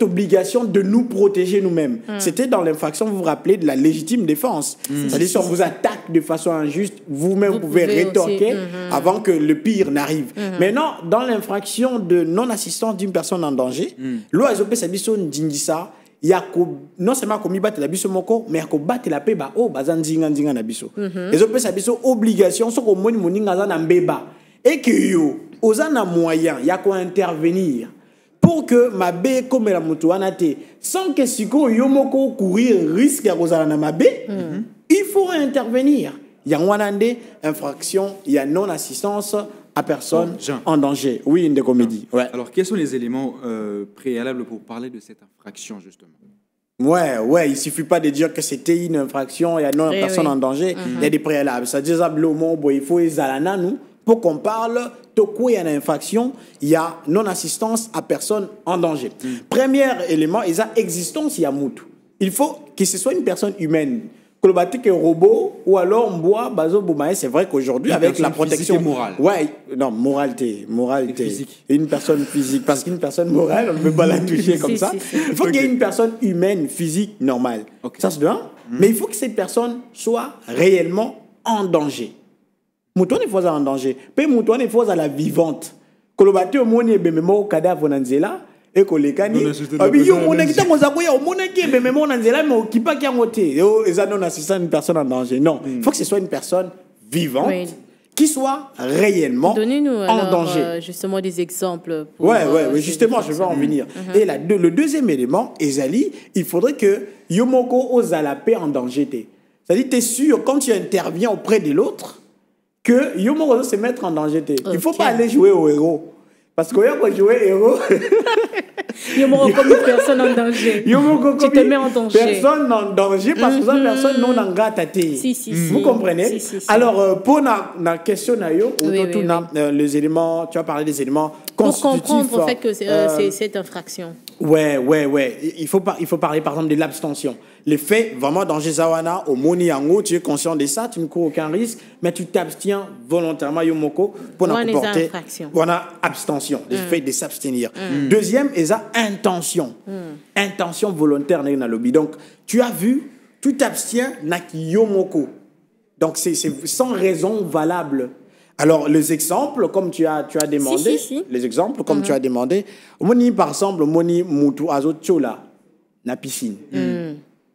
obligation de nous protéger nous-mêmes. C'était dans l'infraction, vous vous rappelez, de la légitime défense. C'est-à-dire, si on vous attaque de façon injuste, vous-même, vous pouvez rétorquer avant que le pire n'arrive. Maintenant, dans l'infraction de non-assistance d'une personne en danger, loi SOP Sabiso Ndjindisa, il y a non seulement commis battre la biso moko mais ko battre la paix ba o bazanzinga nzinga na biso les opé sa biso obligation so ko moni moninga za na mbeba et que yo ozana moyen ya ko intervenir pour que mabe comme la moto wana te sans que siko yo moko courir risque ya kozala na mabe il faut intervenir. Il y a une infraction, il y a non-assistance à personne en danger. Oui, une des comédies. Ouais. Alors, quels sont les éléments préalables pour parler de cette infraction, justement? Ouais, il ne suffit pas de dire que c'était une infraction, il y a non personne en danger, il y a des préalables. C'est-à-dire, il faut les alana, nous, pour qu'on parle, il y a une infraction, il y a non-assistance à personne en danger. Premier élément, il y a existence, il y a moutou. Il faut que ce soit une personne humaine. Que robot ou alors on boit bazo boumae, c'est vrai qu'aujourd'hui avec la protection morale. Ouais, non, moralité, une personne physique parce qu'une personne morale, on ne peut pas la toucher comme ça. Il faut qu'il y ait une personne humaine, physique, normale. Ça c'est bien. Mais il faut que cette personne soit réellement en danger. Mouton est fois en danger. Puis mouton est fois à la vivante. Kolobati au moni bememo cadavre nanzela. Et que les cani yo mona kita ngozako ya mona ki be même on nzela mais okipa ki ngote yo eza non assistant une personne en danger. Non, il faut que ce soit une personne vivante qui soit réellement en danger. Justement des exemples. Ouais, justement, je vais en venir. Et le deuxième élément, Ezali, il faudrait que Yomoko ose la paix en danger. C'est-à-dire, tu es sûr, quand tu interviens auprès de l'autre, que Yomoko ose se mettre en danger. Il ne faut pas aller jouer au héros. Parce qu'il y a jouer héros. Yomoko comme une personne en danger. Yomoko tu te mets en danger. Personne en danger parce que cette personne non en gâte. Vous comprenez? Alors, pour la question, les éléments, tu as parlé des éléments constitutifs. Pour comprendre en fait que c'est cette infraction. Ouais. Il faut parler par exemple de l'abstention. Les faits, vraiment, danger Zawana, au Moni Yango, tu es conscient de ça, tu ne cours aucun risque, mais tu t'abstiens volontairement, Yomoko, pour ne comporter. Voilà, abstention, le fait de s'abstenir. Deuxième, et ça, intention. Intention volontaire, dans le lobby. Donc, tu as vu, tu t'abstiens, Naki Yomoko. Donc, c'est sans raison valable. Alors, les exemples, comme tu as demandé, les exemples, comme tu as demandé, Moni, par exemple, Moni Moutou Azotchola, na piscine.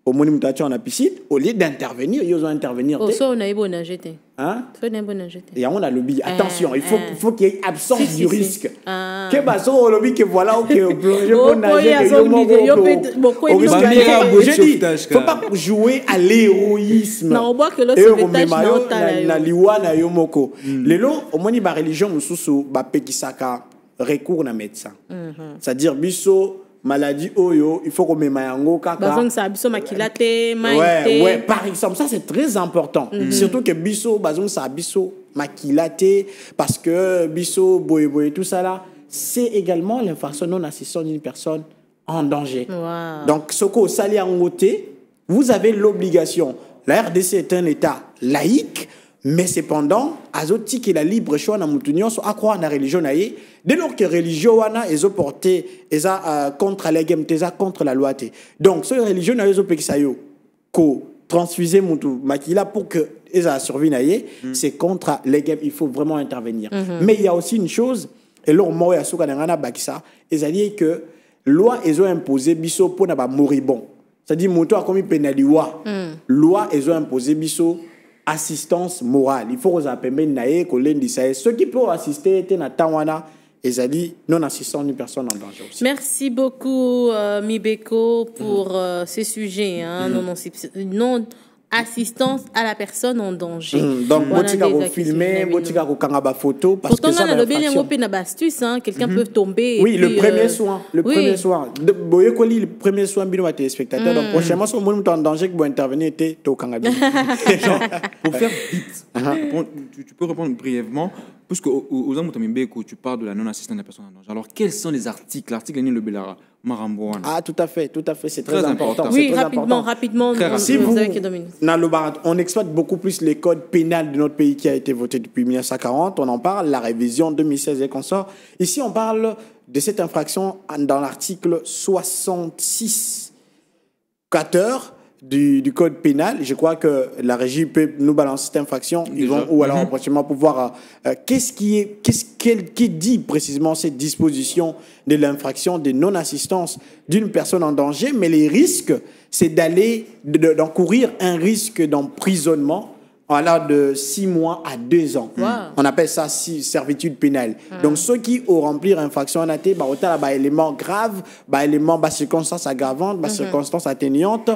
Au moment où tu as la piscine, au lieu d'intervenir, ils ont intervenir. Oh, ça, on a eu bon jeter. Hein? Ça, on a eu bon jeter. Et on a le lobby. Attention, il faut qu'il y ait absence du risque. Que baso au lobby que voilà, ok, plongé bon nager, je dis, faut pas jouer à l'héroïsme. Non, on voit que le sauvetage na liwa na yomoko. Lelo, au moins ba religion mususu ba pekisaka recours na médecin. C'est-à-dire biso maladie oyo, il faut qu'on mette mayango kaka. Ouais, par exemple, ça c'est très important. Surtout que biso bazon sa biso makilate parce que biso boy tout ça là, c'est également l'infraction non assistance d'une personne en danger. Donc ce que sali angoté, vous avez l'obligation. La RDC est un état laïque. Mais cependant, azoti qui la libre choix na mutunyon so akwa na religion naie dès lors que religion wana ezo porté eza contre la game teza contre la loi té. Donc ce religion naie ezo pekisayo ko transfuser mutu makila pour que eza survie naie, c'est contre les game, il faut vraiment intervenir. Mais il y a aussi une chose et là mo ya soka ngana bakisa, ezali que loi ezo imposer biso pour na ba moribond. C'est-à-dire mutu a commis pénaliwa. Loi ezo imposer biso assistance morale. Il faut que vous appeliez ceux qui peuvent assister à Tawana et non assistant d'une personne en danger aussi. Merci beaucoup Mibeko pour ce sujet non assistance à la personne en danger. Donc botika ko filmer, botika ko kangaba photo parce que ça va quelqu'un peut tomber. Oui, le premier soin, le premier soin bino à téléspectateurs. Donc prochainement si on est en danger que vous intervenir était to kangaba. Pour faire vite, tu peux répondre brièvement puisque aux Moutamimbe tu parles de la non-assistance de la personne en danger. Alors quels sont les articles? L'article est le Belara. Marambouane. Ah, tout à fait, c'est très important. Oui, très rapidement. Si on exploite beaucoup plus les codes pénals de notre pays qui a été voté depuis 1940, on en parle, la révision 2016 et consorts. Ici, on parle de cette infraction dans l'article 66 quater du code pénal. Je crois que la régie peut nous balancer cette infraction. Ils vont, ou alors prochainement pouvoir qui dit précisément cette disposition de l'infraction de non-assistance d'une personne en danger, mais les risques, c'est d'encourir un risque d'emprisonnement allant de 6 mois à 2 ans. Wow. On appelle ça servitude pénale. Donc, ceux qui ont rempli l'infraction en athée, autant éléments graves, éléments, circonstances aggravantes, circonstances atténuantes,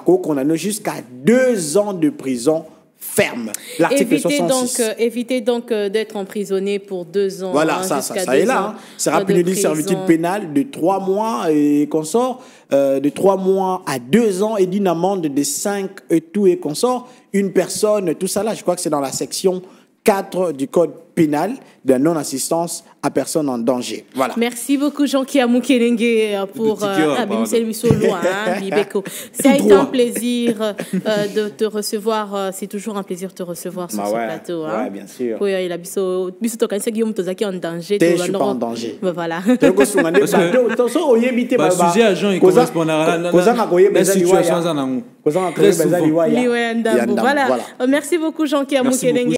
qu'on a jusqu'à 2 ans de prison ferme. L'article 66. Évitez donc d'être emprisonné pour 2 ans. Voilà, ça est là. C'est rapide de servitude pénale de 3 mois et consort, de 3 mois à 2 ans et d'une amende de 5 et tout et consort. Une personne, tout ça là, je crois que c'est dans la section 4 du code pénal de la non-assistance à personne en danger. Voilà. Merci beaucoup, Jean-Kia Moukelenge, pour Ça a été un plaisir de te recevoir. C'est toujours un plaisir de te recevoir sur ce plateau. Oui, bien sûr. Oui, il a Guillaume Tozaki en danger. Je suis pas en danger. Voilà. Le sujet à Jean, il correspond à la situation. Voilà. Merci beaucoup, Jean-Kia Moukelenge.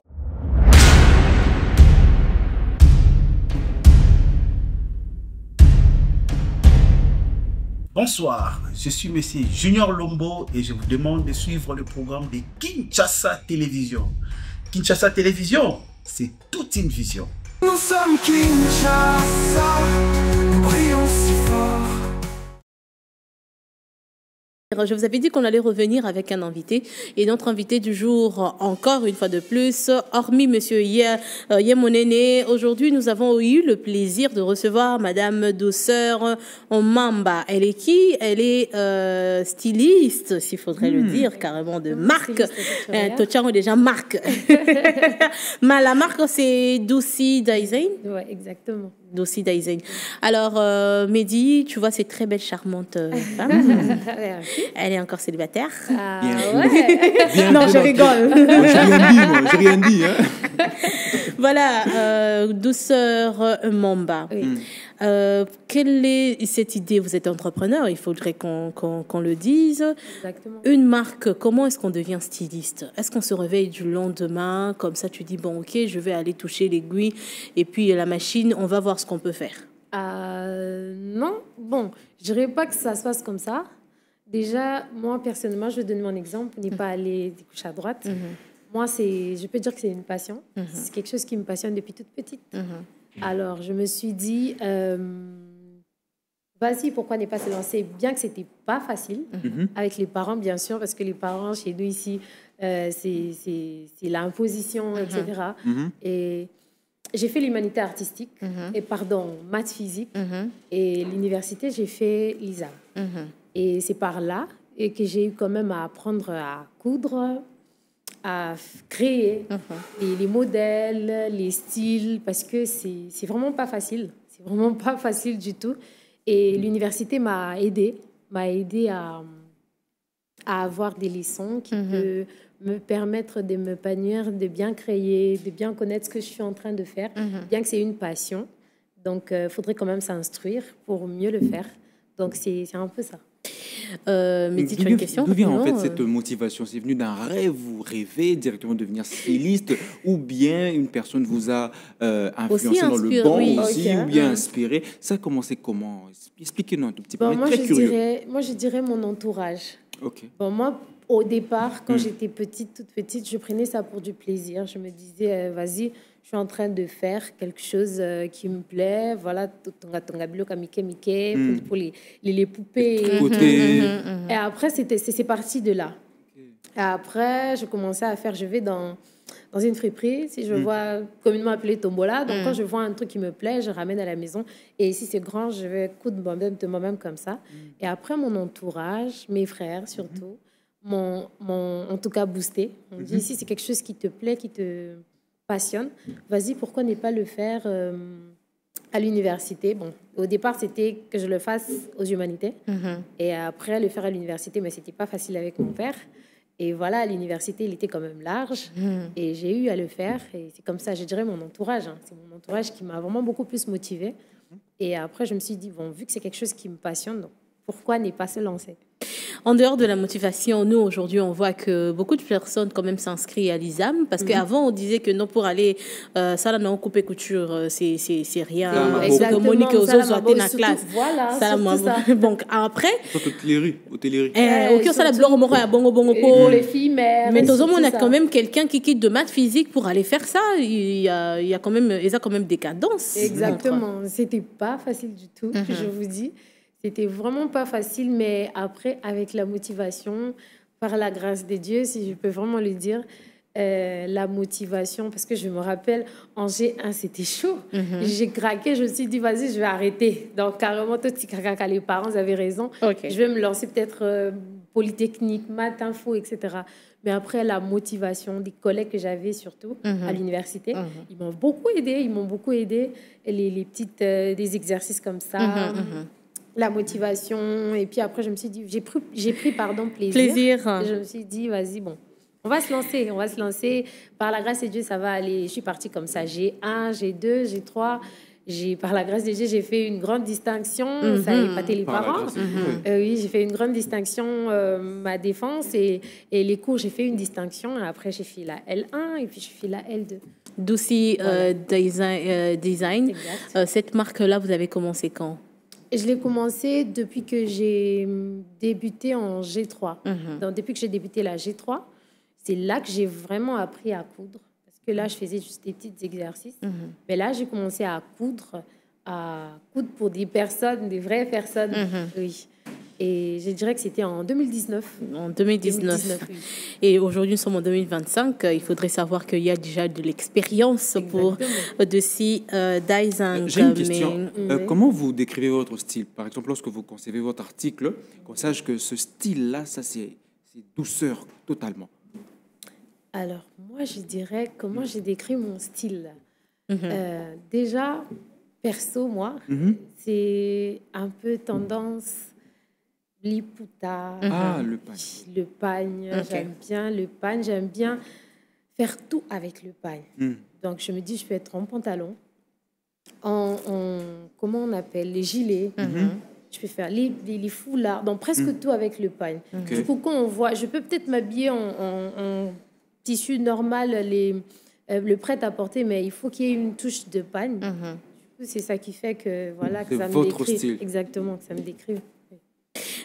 Bonsoir, je suis Monsieur Junior Lombo et je vous demande de suivre le programme de Kinshasa Télévision. Kinshasa Télévision, c'est toute une vision. Nous sommes Kinshasa, brillons si fort. Je vous avais dit qu'on allait revenir avec un invité. Et notre invité du jour, encore une fois de plus, hormis Monsieur Yemonene, aujourd'hui nous avons eu le plaisir de recevoir Madame Douceur Mamba. Elle est qui? Elle est styliste, s'il faudrait le dire, carrément de marque. Tochango déjà marque. Mais la marque, c'est Douci Design. Oui, exactement. Douci Design. Alors, Mehdi, tu vois, c'est très belle, charmante femme. Elle est encore célibataire. Ah, ouais. Non, je rigole. J'ai rien dit. Hein. Voilà, Douceur Mamba. Oui. Quelle est cette idée? Vous êtes entrepreneur, il faudrait qu'on le dise. Exactement. Une marque, comment est-ce qu'on devient styliste? Est-ce qu'on se réveille du lendemain, comme ça tu dis, bon ok, je vais aller toucher l'aiguille et puis la machine, on va voir ce qu'on peut faire? Non, bon, je dirais pas que ça se passe comme ça. Déjà, moi personnellement, je vais donner mon exemple, pour ne pas aller coucher à droite. Moi, je peux dire que c'est une passion. C'est quelque chose qui me passionne depuis toute petite. Alors, je me suis dit, vas-y, pourquoi ne pas se lancer? Bien que ce n'était pas facile, avec les parents, bien sûr, parce que les parents, chez nous ici, c'est l'imposition, etc. Et j'ai fait l'humanité artistique, maths physique, et l'université, j'ai fait l'ISA. Et c'est par là que j'ai eu quand même à apprendre à coudre, à créer les modèles, les styles, parce que c'est vraiment pas facile. C'est vraiment pas facile du tout. Et l'université m'a aidé à avoir des leçons qui peuvent me permettre de me m'épanouir, de bien créer, de bien connaître ce que je suis en train de faire, bien que c'est une passion. Donc, il faudrait quand même s'instruire pour mieux le faire. Donc, c'est un peu ça. Mais tu as une question? D'où vient en fait cette motivation? C'est venu d'un rêve, vous rêvez directement de devenir styliste, ou bien une personne vous a influencé dans le bon aussi, ou bien inspiré? Ça a commencé comment? Expliquez-nous un tout petit peu. Moi, je dirais mon entourage. Bon, moi, au départ, quand j'étais toute petite, je prenais ça pour du plaisir. Je me disais, vas-y, je suis en train de faire quelque chose qui me plaît. Voilà, tonga biloka mike pour les poupées. Et après, c'est parti de là. Et après, je commençais à faire, je vais dans une friperie, si je vois, communément appelé tombola. Donc, quand je vois un truc qui me plaît, je ramène à la maison. Et si c'est grand, je vais coudre de moi-même comme ça. Et après, mon entourage, mes frères surtout, m'ont en tout cas boosté. On me dit, si c'est quelque chose qui te plaît, qui te passionne, vas-y, pourquoi ne pas le faire à l'université. Bon, au départ, c'était que je le fasse aux humanités. Et après, le faire à l'université, mais c'était pas facile avec mon père. Et voilà, à l'université, il était quand même large. Et j'ai eu à le faire. Et c'est comme ça, je dirais, mon entourage. C'est mon entourage qui m'a vraiment beaucoup plus motivée. Et après, je me suis dit, bon, vu que c'est quelque chose qui me passionne, donc pourquoi ne pas se lancer? En dehors de la motivation, nous, aujourd'hui, on voit que beaucoup de personnes, quand même, s'inscrivent à l'ISAM. Parce qu'avant, on disait que non, pour aller, ça, là, non, couper couture, c'est rien. Exactement. Monique, aux autres, à la classe. Voilà, ça. Donc, après. Hôtellerie. Ok, ça, la blanc, on a bongo, pour les filles, mais dans on a quand même quelqu'un qui quitte de maths physique pour aller faire ça. Il y a quand même des cadences. Exactement. C'était pas facile du tout, je vous dis. C'était vraiment pas facile, mais après, avec la motivation, par la grâce de Dieu, si je peux vraiment le dire, la motivation, parce que je me rappelle, en G1, c'était chaud. J'ai craqué, je me suis dit, vas-y, je vais arrêter. Donc, carrément, tout petit caca, les parents avaient raison. Je vais me lancer peut-être Polytechnique, maths, info, etc. Mais après, la motivation des collègues que j'avais, surtout à l'université, ils m'ont beaucoup aidé. Les petites, des exercices comme ça. La motivation, et puis après je me suis dit, j'ai pris plaisir. Et je me suis dit, vas-y, bon, on va se lancer, par la grâce de Dieu, ça va aller. Je suis partie comme ça, G1, G2, G3, par la grâce de Dieu, j'ai fait une grande distinction, ça a épaté les parents. Oui, j'ai fait une grande distinction, ma défense, et les cours, j'ai fait une distinction, et après j'ai fait la L1, et puis j'ai fait la L2. Doucy Design, cette marque-là, vous avez commencé quand? Je l'ai commencé depuis que j'ai débuté en G3. Donc, depuis que j'ai débuté la G3, c'est là que j'ai vraiment appris à coudre. Parce que là, je faisais juste des petits exercices. Mais là, j'ai commencé à coudre pour des personnes, des vraies personnes. Oui. Et je dirais que c'était en 2019. En 2019. Oui. Et aujourd'hui, nous sommes en 2025. Il faudrait savoir qu'il y a déjà de l'expérience pour Doucy Design. J'ai une question. Comment vous décrivez votre style? Par exemple, lorsque vous concevez votre article, qu'on sache que ce style-là, ça, c'est douceur totalement. Alors, moi, je dirais comment j'ai décrit mon style. Déjà, perso, moi, c'est un peu tendance... Liputa, le pagne, j'aime bien le pagne, j'aime bien faire tout avec le pagne. Donc je me dis, je peux être en pantalon, comment on appelle, les gilets, je peux faire les foulards, donc presque tout avec le pagne. Du coup, quand on voit, je peux peut-être m'habiller en tissu normal, le prêt-à-porter, mais il faut qu'il y ait une touche de pagne. Du coup, c'est ça qui fait que, voilà, que ça me décrit. Style. Exactement, que ça me décrit.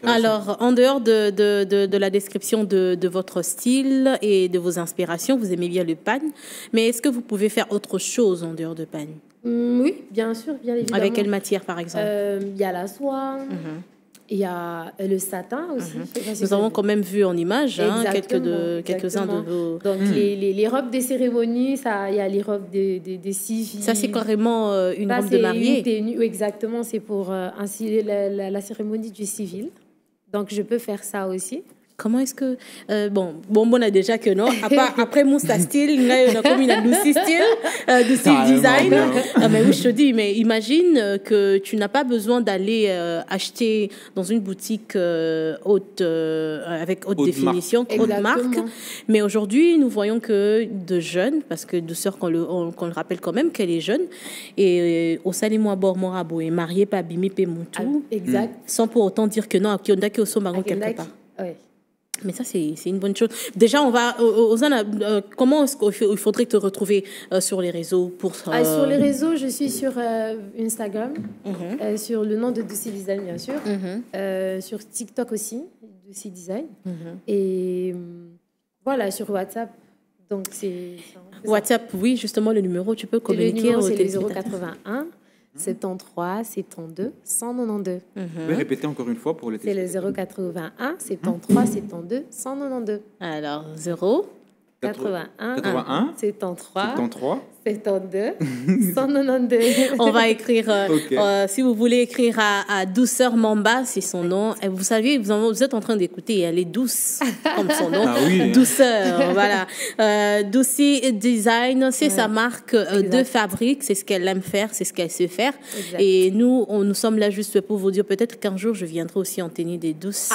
Alors, en dehors de la description de votre style et de vos inspirations, vous aimez bien le pagne, mais est-ce que vous pouvez faire autre chose en dehors de pagne? Oui, bien sûr, bien évidemment. Avec quelle matière, par exemple? Il y a la soie, il y a le satin aussi. Nous avons quand même vu en image quelques-uns de vos... Donc, les robes des cérémonies, il y a les robes des civils. Ça, c'est carrément une robe de mariée. Exactement, c'est pour ainsi la cérémonie du civil. Donc, je peux faire ça aussi. Comment est-ce que... bon, on a déjà que non. Après mon style, on a comme une Doucy style, Doucy design. Mais oui, je te dis, mais imagine que tu n'as pas besoin d'aller acheter dans une boutique avec haute définition, haute marque. Mais aujourd'hui, nous voyons que de jeunes, parce que Douceur, qu'on le rappelle quand même qu'elle est jeune, et au Salimou Bord Morabo est mariée, pas abîmée, pas Moutou. Exact. Sans pour autant dire que non, qu'il y en a qui au Maroc quelque part. Oui. Mais ça, c'est une bonne chose. Déjà, on va... Ozana, comment est-ce qu'il faudrait te retrouver sur les réseaux pour... Sur les réseaux, je suis sur Instagram, sur le nom de Doucy Design, bien sûr. Sur TikTok aussi, Doucy Design. Et voilà, sur WhatsApp. Donc, c'est WhatsApp, oui, justement, le numéro, tu peux communiquer. Le numéro, c'est le 081 73 72 192. Vous pouvez répéter encore une fois pour les téléspectateurs. C'est le 081 73 72 192. Alors, 0 81 73 72 192. On va écrire, si vous voulez écrire à Douceur Mamba, c'est son nom. Et vous savez, vous êtes en train d'écouter, elle est douce, comme son nom. Ah oui. Douceur, voilà. Doucy Design, c'est sa marque de fabrique, c'est ce qu'elle aime faire, c'est ce qu'elle sait faire. Exact. Et nous sommes là juste pour vous dire, peut-être qu'un jour, je viendrai aussi en tenue des douces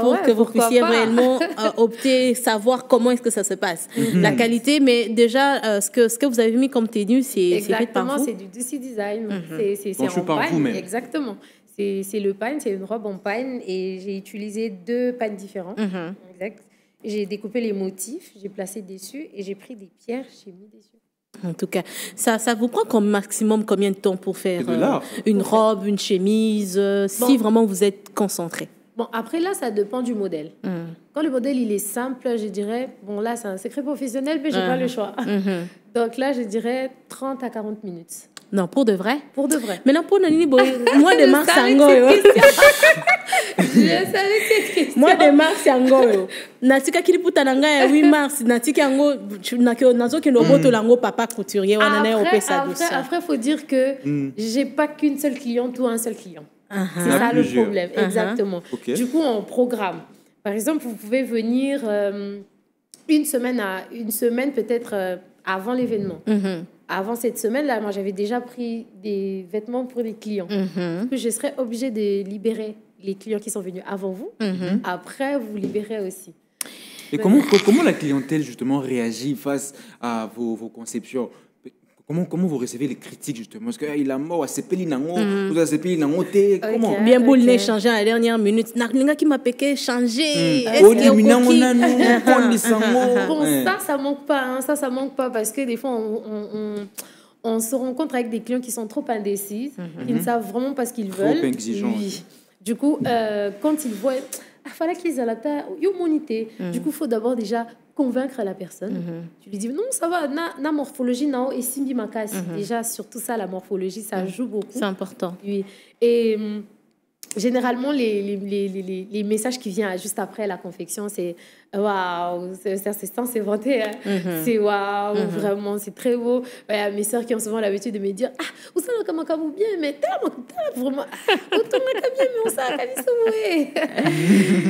pour que vous puissiez réellement opter, savoir comment est-ce que ça se passe. La qualité, mais déjà, ce que vous avez mis comme tenue, c'est fait par vous. C'est du Doucy Design. C'est en pagne. Exactement. C'est le pagne, c'est une robe en pagne et j'ai utilisé 2 pagnes différents. Exact. J'ai découpé les motifs, j'ai placé dessus et j'ai pris des pierres, j'ai mis dessus. En tout cas, ça vous prend comme maximum combien de temps pour faire une robe, une chemise, si vraiment vous êtes concentré? Bon, après là, ça dépend du modèle. Quand le modèle, il est simple, je dirais, bon là, c'est un secret professionnel, mais j'ai pas le choix. Donc là, je dirais 30 à 40 minutes. Non, pour de vrai? Pour de vrai. Maintenant, pour Nani, moi de mars, c'est un Je savais cette question. Moi de mars, c'est un go. Natika kili puta nanga 8 mars, natika ngo nazo ki noboto lango papa couturier wana na opé ça douce. Après, faut dire que j'ai pas qu'une seule cliente ou un seul client. C'est ça le problème, exactement. Du coup, on programme. Par exemple, vous pouvez venir une semaine peut-être avant l'événement. Avant cette semaine-là, moi, j'avais déjà pris des vêtements pour les clients. Que je serais obligée de libérer les clients qui sont venus avant vous. Après, vous libérez aussi. Et comment la clientèle, justement, réagit face à vos conceptions? Comment vous recevez les critiques, justement? Est-ce qu'il a mort, c'est peli nango, vous avez peli nango, comment? Bien beau le changer à la dernière minute. N'a qui m'a péqué changer. Bon, ça manque pas, hein. Ça manque pas parce que des fois, on se rencontre avec des clients qui sont trop indécis, qui ne savent vraiment pas ce qu'ils veulent. Trop exigeants. Oui. Du coup, quand ils voient, il fallait qu'ils aient la taille, du coup, il faut d'abord déjà convaincre la personne. Tu lui dis, non, ça va, na morphologie, na et simbi makasi. Déjà, surtout ça, la morphologie, ça joue beaucoup. C'est important. Oui. Et généralement, les messages qui viennent juste après la confection, c'est waouh, c'est vanté, hein. C'est waouh, vraiment, c'est très beau. Ouais, mes sœurs qui ont souvent l'habitude de me dire, ah, vous savez comment vous bien, mais vraiment, autant bien, mais on s'est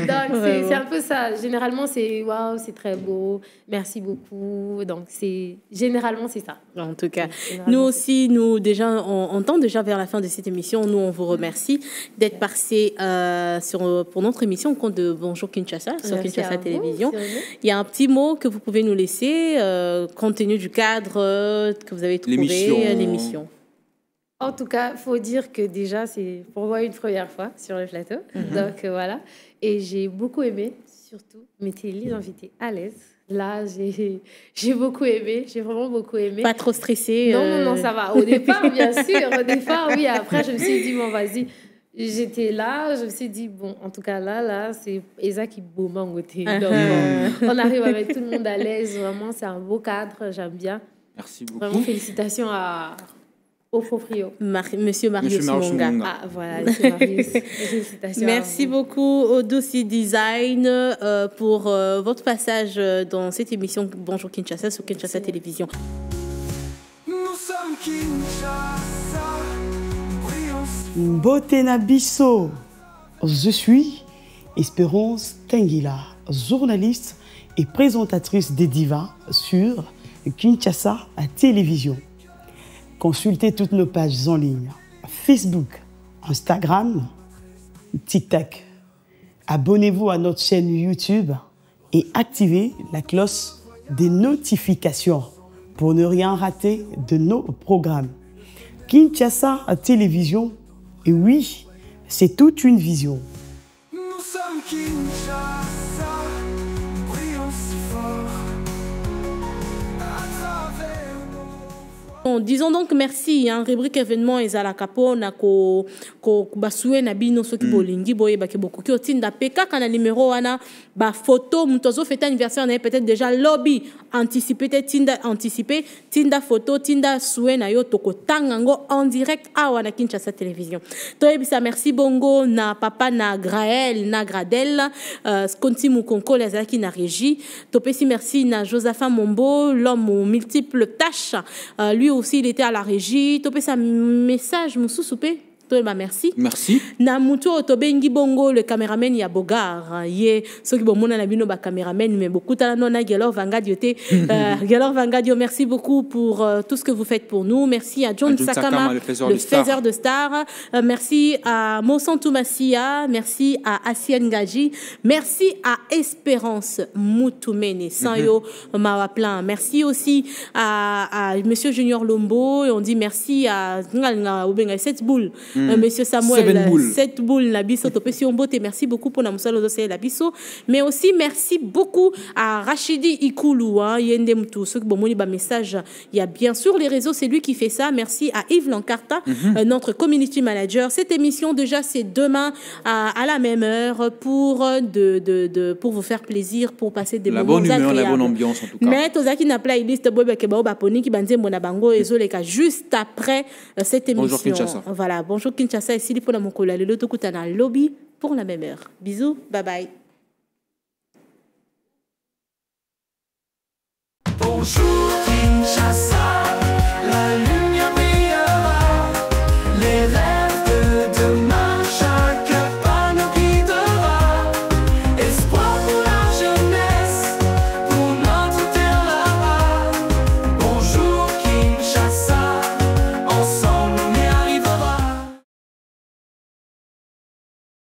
donc c'est un peu ça. Généralement, c'est waouh, c'est très beau, merci beaucoup. Donc généralement c'est ça. En tout cas, nous aussi, déjà, on tend déjà vers la fin de cette émission. Nous, on vous remercie d'être passé pour notre émission au compte de Bonjour Kinshasa sur Kinshasa Télévision. Il y a un petit mot que vous pouvez nous laisser, compte tenu du cadre que vous avez trouvé, l'émission. En tout cas, il faut dire que déjà, c'est pour moi une première fois sur le plateau. Donc voilà. Et j'ai beaucoup aimé, surtout, mettez les invités à l'aise. Là, j'ai beaucoup aimé, j'ai vraiment beaucoup aimé. Pas trop stressé? Non, ça va. Au départ, bien sûr. Au départ, oui. Après, je me suis dit, bon, vas-y. J'étais là, je me suis dit, bon, en tout cas, là, c'est Eza qui boum en côté. Donc, on arrive à mettre tout le monde à l'aise. Vraiment, c'est un beau cadre, j'aime bien. Merci beaucoup. Vraiment, félicitations au proprio. Monsieur Marius Monga. Ah, voilà, monsieur Marius. Félicitations. Merci beaucoup au Doucy Design pour votre passage dans cette émission Bonjour Kinshasa sur Kinshasa Télévision. Nous sommes Kinshasa. Mbotena Bisso, je suis Espérance Tengila, journaliste et présentatrice des divas sur Kinshasa Télévision. Consultez toutes nos pages en ligne, Facebook, Instagram, TikTok. Abonnez-vous à notre chaîne YouTube et activez la cloche des notifications pour ne rien rater de nos programmes. Kinshasa Télévision. Et oui, c'est toute une vision. Nous sommes Kinshasa, brillons si fort à travers nos voix. Bon, disons donc merci, hein, rubrique événement et la capone ko basoué na bino soki bolingi boye ba ke beaucoup ki otinda peka kana numéro wana ba photo mutozo fête anniversaire na peut-être déjà lobby anticipé tinda photo tinda soué na yo toko tangango en direct awa na Kinshasa télévision. To ebisa merci bongo na papa na Graël na Gradel konti mukonko les aki na régie. To pesi merci na Josapha Mombo l'homme aux multiples tâches. Lui aussi, il était à la régie. Topé sa message, moussou soupé. Merci. Merci. Na muto Tobengi Bongo, le caméraman ya Bogar. Yé, ceux qui bon mon na bino ba caméraman, mais beaucoup ta nona Gelor Vangadio te. Gelor Vangadio, merci beaucoup pour tout ce que vous faites pour nous. Merci à John Sakama, le faiseur de stars. Merci à Monsantou Massia. Merci à Assien Gaji. Merci à Espérance Moutoumene, Sanyo Mawaplan. Merci aussi à Monsieur Junior Lombo. Et on dit merci à Cette Boule. Monsieur Samuel, 7 boules la biso topesi ombote, merci beaucoup pour la musalo dossier la biso, mais aussi merci beaucoup à Rachidi Ikoulou, yende mtu ceux qui bon ba message, il y a bien sûr les réseaux, c'est lui qui fait ça. Merci à Yves Lancarta, notre community manager. Cette émission déjà c'est demain à la même heure pour vous faire plaisir, pour passer des moments agréables. La bonne humeur, la bonne ambiance en tout cas. Mais tozaki na playlist boba ke ba poni ki banze mona bango ezoleka juste après cette émission. Bonjour Kinshasa. Voilà, bonjour Kinshasa et Sili pour la Mokola, le loto kutana lobby pour la même heure. Bisous, bye bye. Bonjour Kinshasa.